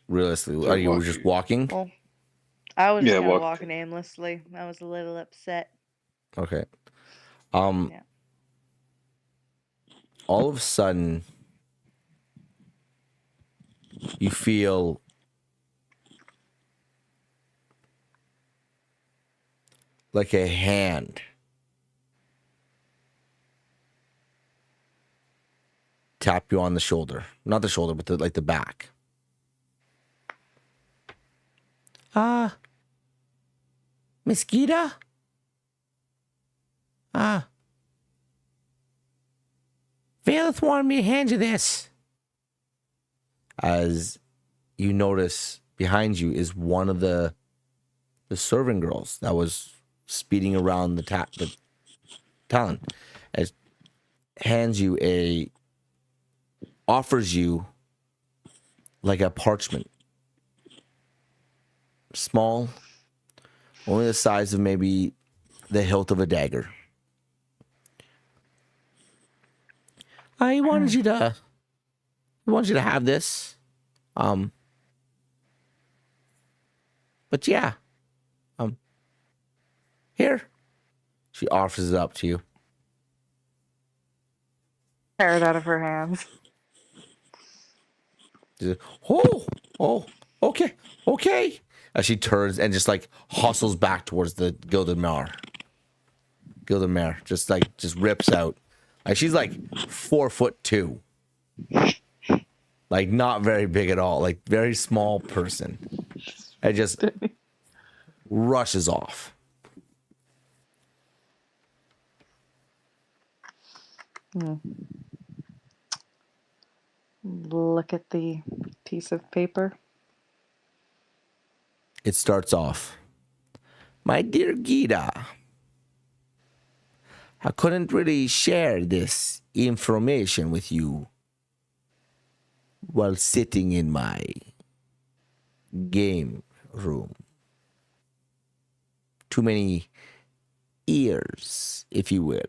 Realistically, So are you just walking. walking? well, I was just Yeah, kind of walked. walking aimlessly. I was a little upset. Okay. Um. Yeah. All of a sudden, you feel like a hand tap you on the shoulder, not the shoulder, but the back. Mosquito? Valeth wanted me to hand you this. As you notice behind you is one of the serving girls that was speeding around the town. As hands you offers you like a parchment, small, only the size of maybe the hilt of a dagger. He wanted you to have this. But yeah. Here. She offers it up to you. Tear it out of her hands. She's like, okay. As she turns and just like hustles back towards the Gilded Mare. Just rips out. Like she's like 4'2". Like not very big at all. Like very small person. And just rushes off. Look at the piece of paper. It starts off. My dear Gita, I couldn't really share this information with you while sitting in my game room. Too many ears, if you will.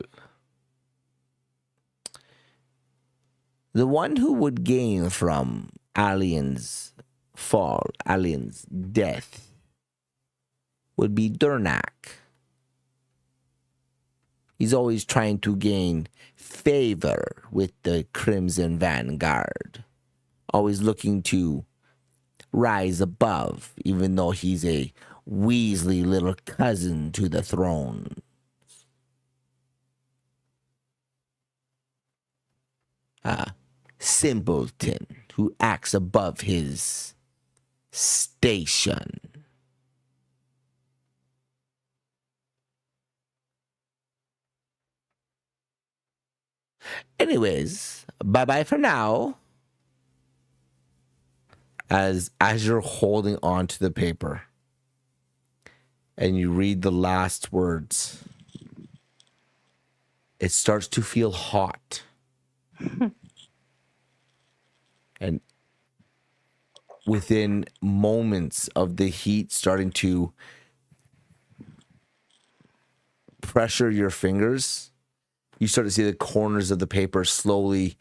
The one who would gain from Alien's fall, Alien's death, would be Durnak, He's always trying to gain favor with the Crimson Vanguard. Always looking to rise above, even though he's a Weasley little cousin to the throne. A simpleton who acts above his station. Anyways, bye-bye for now. As you're holding on to the paper and you read the last words, it starts to feel hot. And within moments of the heat starting to pressure your fingers, you start to see the corners of the paper slowly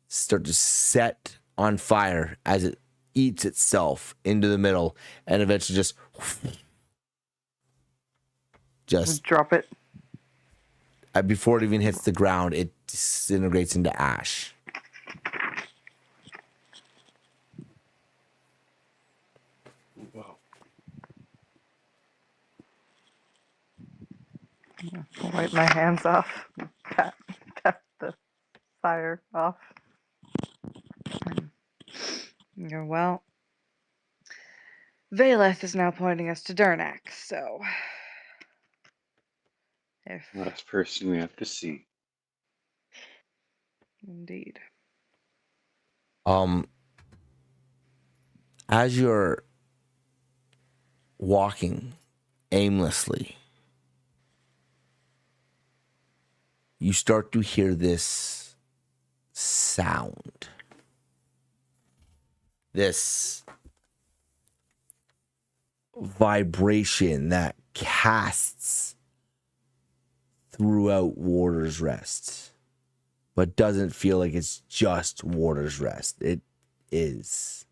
start to set on fire as it eats itself into the middle and eventually just Drop it. before it even hits the ground, it disintegrates into ash. Wow. I'll wipe my hands off. Tap the fire off. Well, Valeth is now pointing us to Durnax, so if Last person we have to see. indeed. As you're walking aimlessly, you start to hear this sound. This vibration that casts throughout Warder's Rest, but doesn't feel like it's just Warder's Rest. It is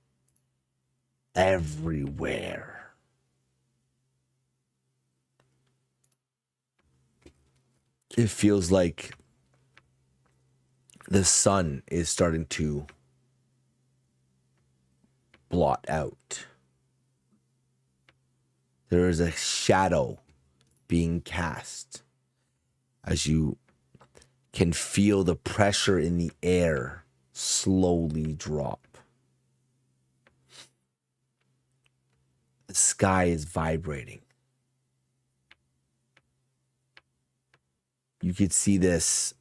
everywhere. It feels like the sun is starting to blot out. There is a shadow being cast as you can feel the pressure in the air slowly drop. The sky is vibrating. You could see this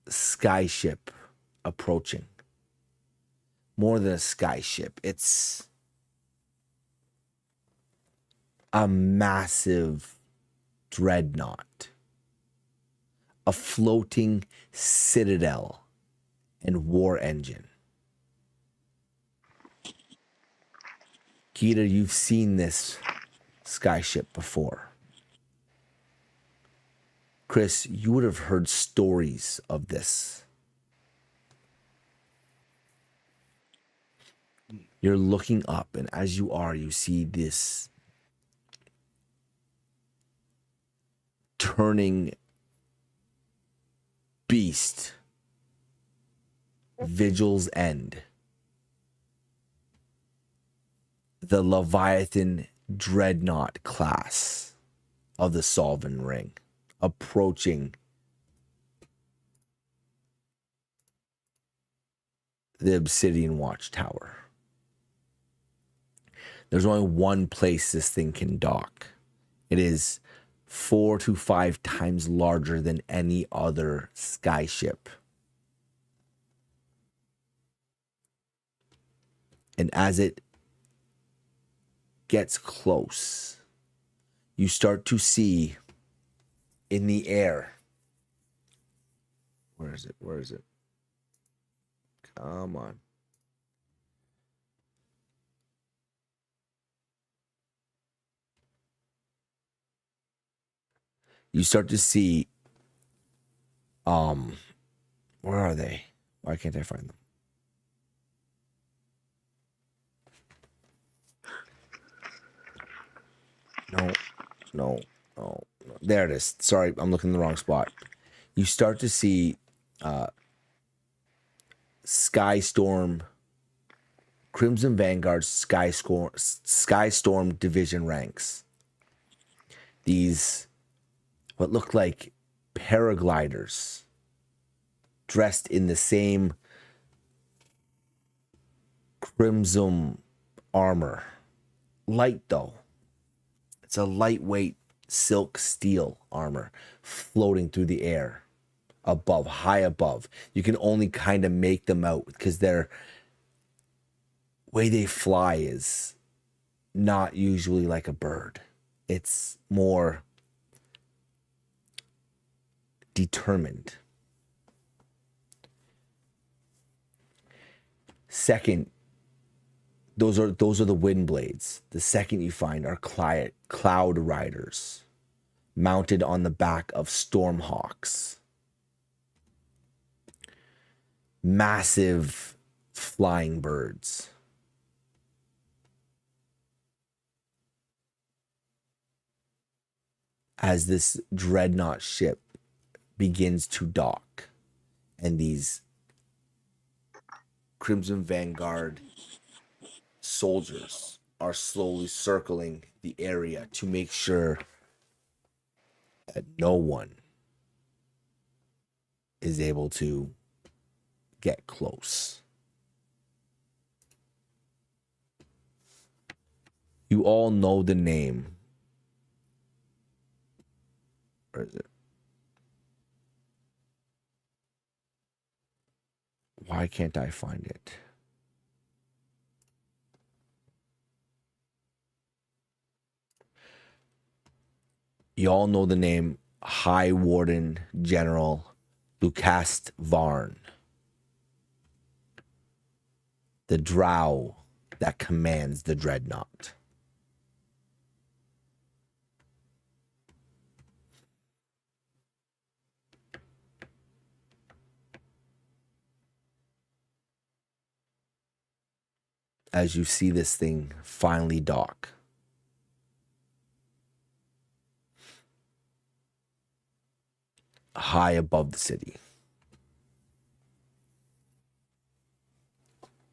skyship approaching. More than a skyship, it's a massive dreadnought, a floating citadel and war engine. Gita, you've seen this skyship before. Chris, you would have heard stories of this. You're looking up, and as you are, you see this turning beast, Vigil's End, the Leviathan Dreadnought class of the Solven Ring, approaching the Obsidian Watchtower. There's only one place this thing can dock. It is 4 to 5 times larger than any other skyship. And as it gets close, you start to see in the air. Where is it? Where is it? Come on. You start to see, where are they? Why can't I find them? No. there it is. Sorry, I'm looking in the wrong spot. You start to see Skystorm, Crimson Vanguard, Skystorm division ranks. These, what look like paragliders, dressed in the same crimson armor. Light though. It's a lightweight silk steel armor floating through the air above, high above. You can only kind of make them out because their way they fly is not usually like a bird. It's more determined. Second, those are the wind blades. The second you find are cloud riders mounted on the back of stormhawks. Massive flying birds. As this dreadnought ship begins to dock, and these Crimson Vanguard soldiers are slowly circling the area to make sure that no one is able to get close. You all know the name. Where is it? Why can't I find it? You all know the name High Warden General Lucas Varn. The drow that commands the dreadnought. As you see this thing finally dock, high above the city.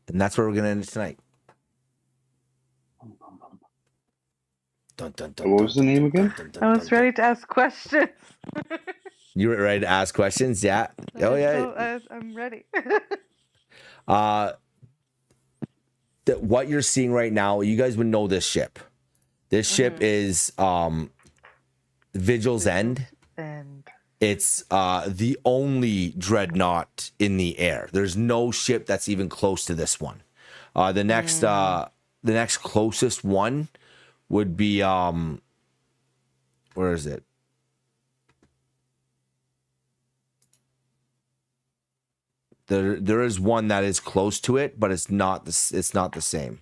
And that's where we're going to end it tonight. Dun, dun, dun, What was the name again? I was ready to ask questions. You were ready to ask questions? Yeah. Oh, yeah. I'm ready. What you're seeing right now, you guys would know this ship. This ship is Vigil's End. It's the only dreadnought in the air. There's no ship that's even close to this one. The next closest one would be where is it? There is one that is close to it, but it's not the same.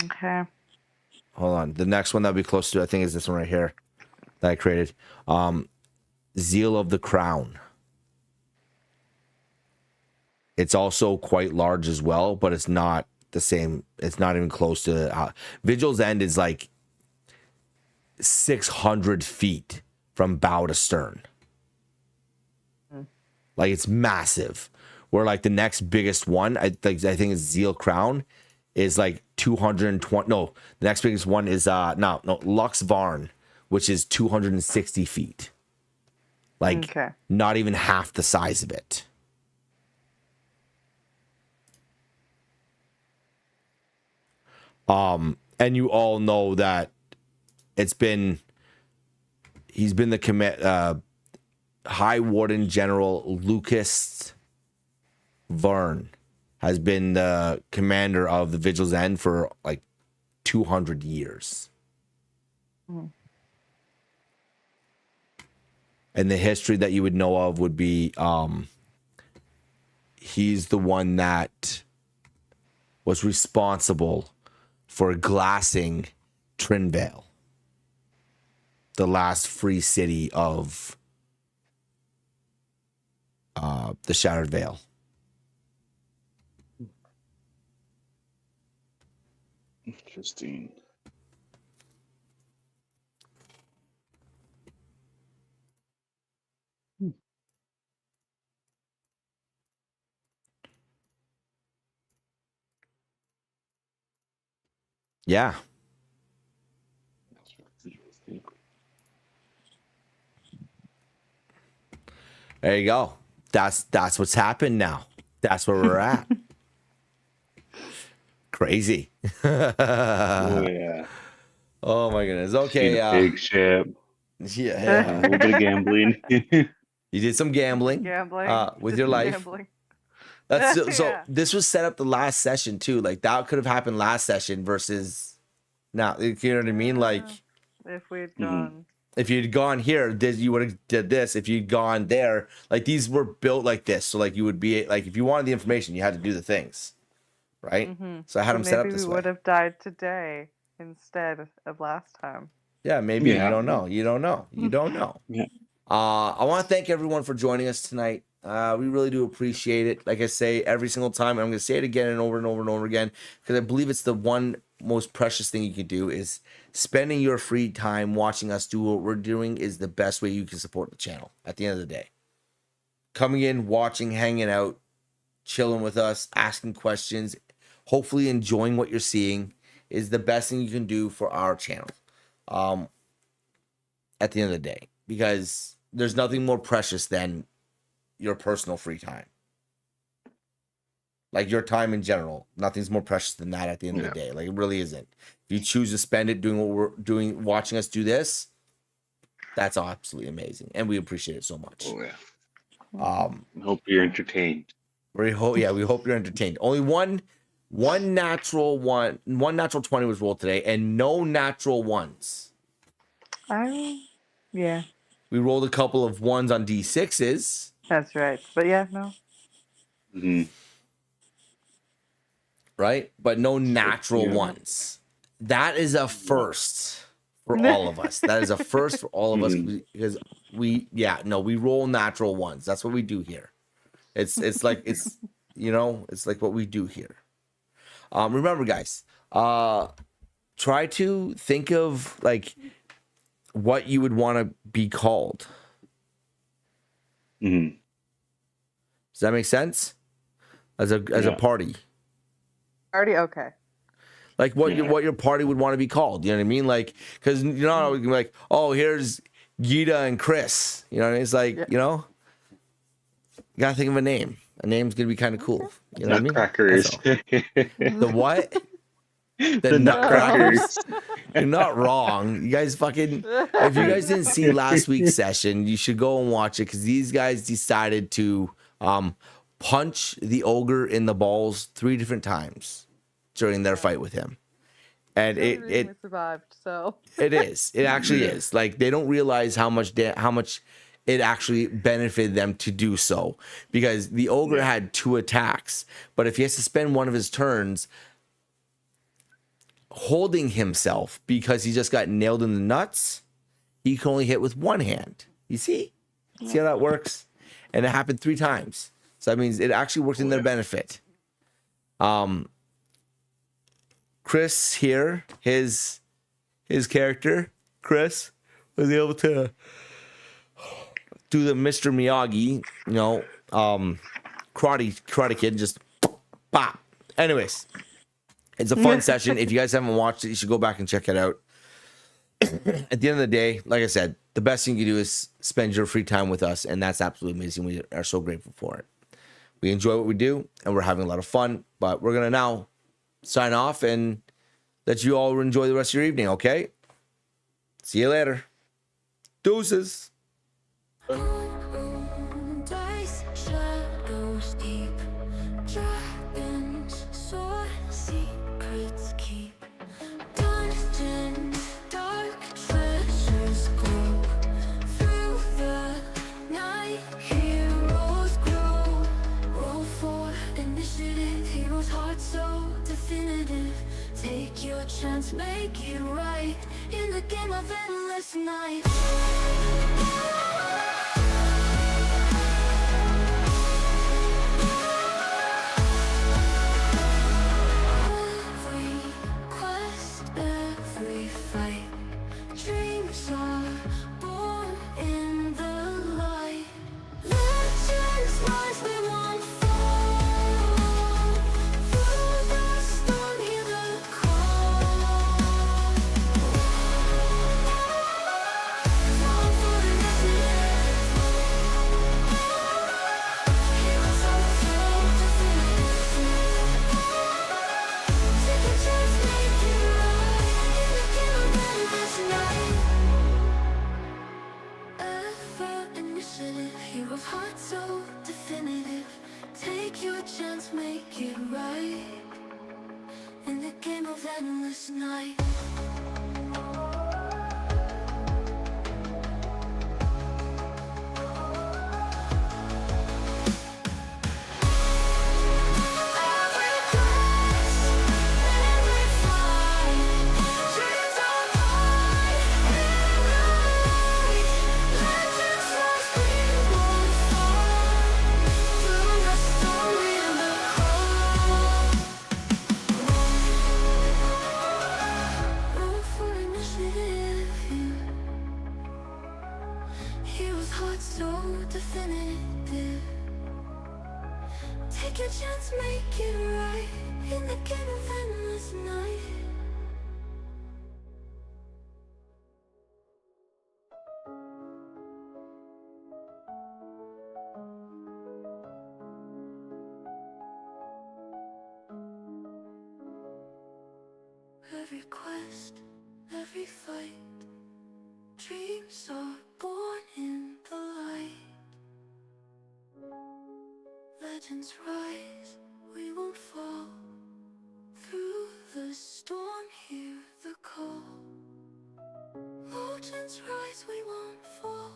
Okay. Hold on. The next one that'll be close to, I think, is this one right here that I created. Zeal of the Crown. It's also quite large as well, but it's not the same. It's not even close to Vigil's End is like 600 feet from bow to stern. Like, it's massive. Where like the next biggest one, I think it's Zeal Crown, is like 220. No, the next biggest one is Lux Varn, which is 260 feet. Like, not even half the size of it. And you all know that he's been the High Warden General Lucas Varn has been the commander of the Vigil's End for like 200 years. And the history that you would know of would be he's the one that was responsible for glassing Trinvale, the last free city of the Shattered Vale. Interesting. Yeah. There you go. That's what's happened now. That's where we're at. Crazy. Oh yeah. Oh my goodness. Seen Okay. a big ship. Yeah. A little bit of gambling. You did some gambling. Gambling. With Did your some life. Gambling. That's so. Yeah. This was set up the last session too. Like that could have happened last session versus now. You know what I mean? Like If we had Mhm. gone. if you'd gone here, you would have did this. If you'd gone there, like these were built like this. So like you would be like if you wanted the information, you had to do the things, right? Mhm. So I had them set up maybe this we way. would have died today instead of last time. Yeah, maybe Yeah. you don't know. You don't know. You don't know. Yeah. I want to thank everyone for joining us tonight. We really do appreciate it. Like I say every single time, and I'm going to say it again and over and over and over again because I believe it's the one most precious thing you can do is spending your free time watching us do what we're doing is the best way you can support the channel at the end of the day. Coming in, watching, hanging out, chilling with us, asking questions, hopefully enjoying what you're seeing is the best thing you can do for our channel. At the end of the day, because there's nothing more precious than your personal free time. Like your time in general, nothing's more precious than that at the end of the day. Like it really isn't. If you choose to spend it doing what we're doing, watching us do this, that's absolutely amazing, and we appreciate it so much. Oh yeah. I Hope you're entertained. we hope you're entertained. Only one natural 20 was rolled today, and no natural ones. Yeah, We rolled a couple of ones on D6s. that's right. But yeah, no. Mm-hmm. Right? But no natural Yeah. ones. That is a first for all of us. That is a first for all of us because we roll natural ones. That's what we do here. It's like it's like what we do here. Remember guys, try to think of like what you would want to be called. Mm-hmm. Does that make sense? As a party. Already okay. Like what your party would want to be called, you know what I mean? Like, because you're not always gonna be like, oh, here's Gita and Chris, you know what I mean? It's like, you know, you gotta think of a name. A name's gonna be kind of cool, you know what I mean? Nutcrackers. The what? The Nutcrackers. You're not wrong. You guys fucking. If you guys didn't see last week's session, you should go and watch it because these guys decided to punch the ogre in the balls 3 different times during their fight with him, and it survived. So it is. It actually is. Like they don't realize how much it actually benefited them to do so because the ogre had 2 attacks, but if he has to spend one of his turns holding himself because he just got nailed in the nuts, he can only hit with one hand. You see? See how that works? And it happened 3 times. So that means it actually worked in their benefit. Chris here, his character, Chris, was able to do the Mr. Miyagi, karate kid, and just pop. Anyways, it's a fun session. If you guys haven't watched it, you should go back and check it out. At the end of the day, like I said, the best thing you can do is spend your free time with us, and that's absolutely amazing. We are so grateful for it. We enjoy what we do, and we're having a lot of fun, but we're going to now sign off and let you all enjoy the rest of your evening, okay? See you later. Deuces. Dice, shadows deep, dragons soar, secrets keep. Dungeon, dark treasures glow. Through the night, heroes grow. Roll for initiative, heroes' hearts so definitive. Take your chance, make it right in the game of endless night. Every quest Take your chance, make it right in the game of endless night. Every quest, every fight, dreams are born in the light. Legends rise, we won't fall. Through the storm, hear the call. Legends rise, we won't fall.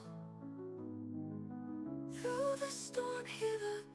Through the storm, hear the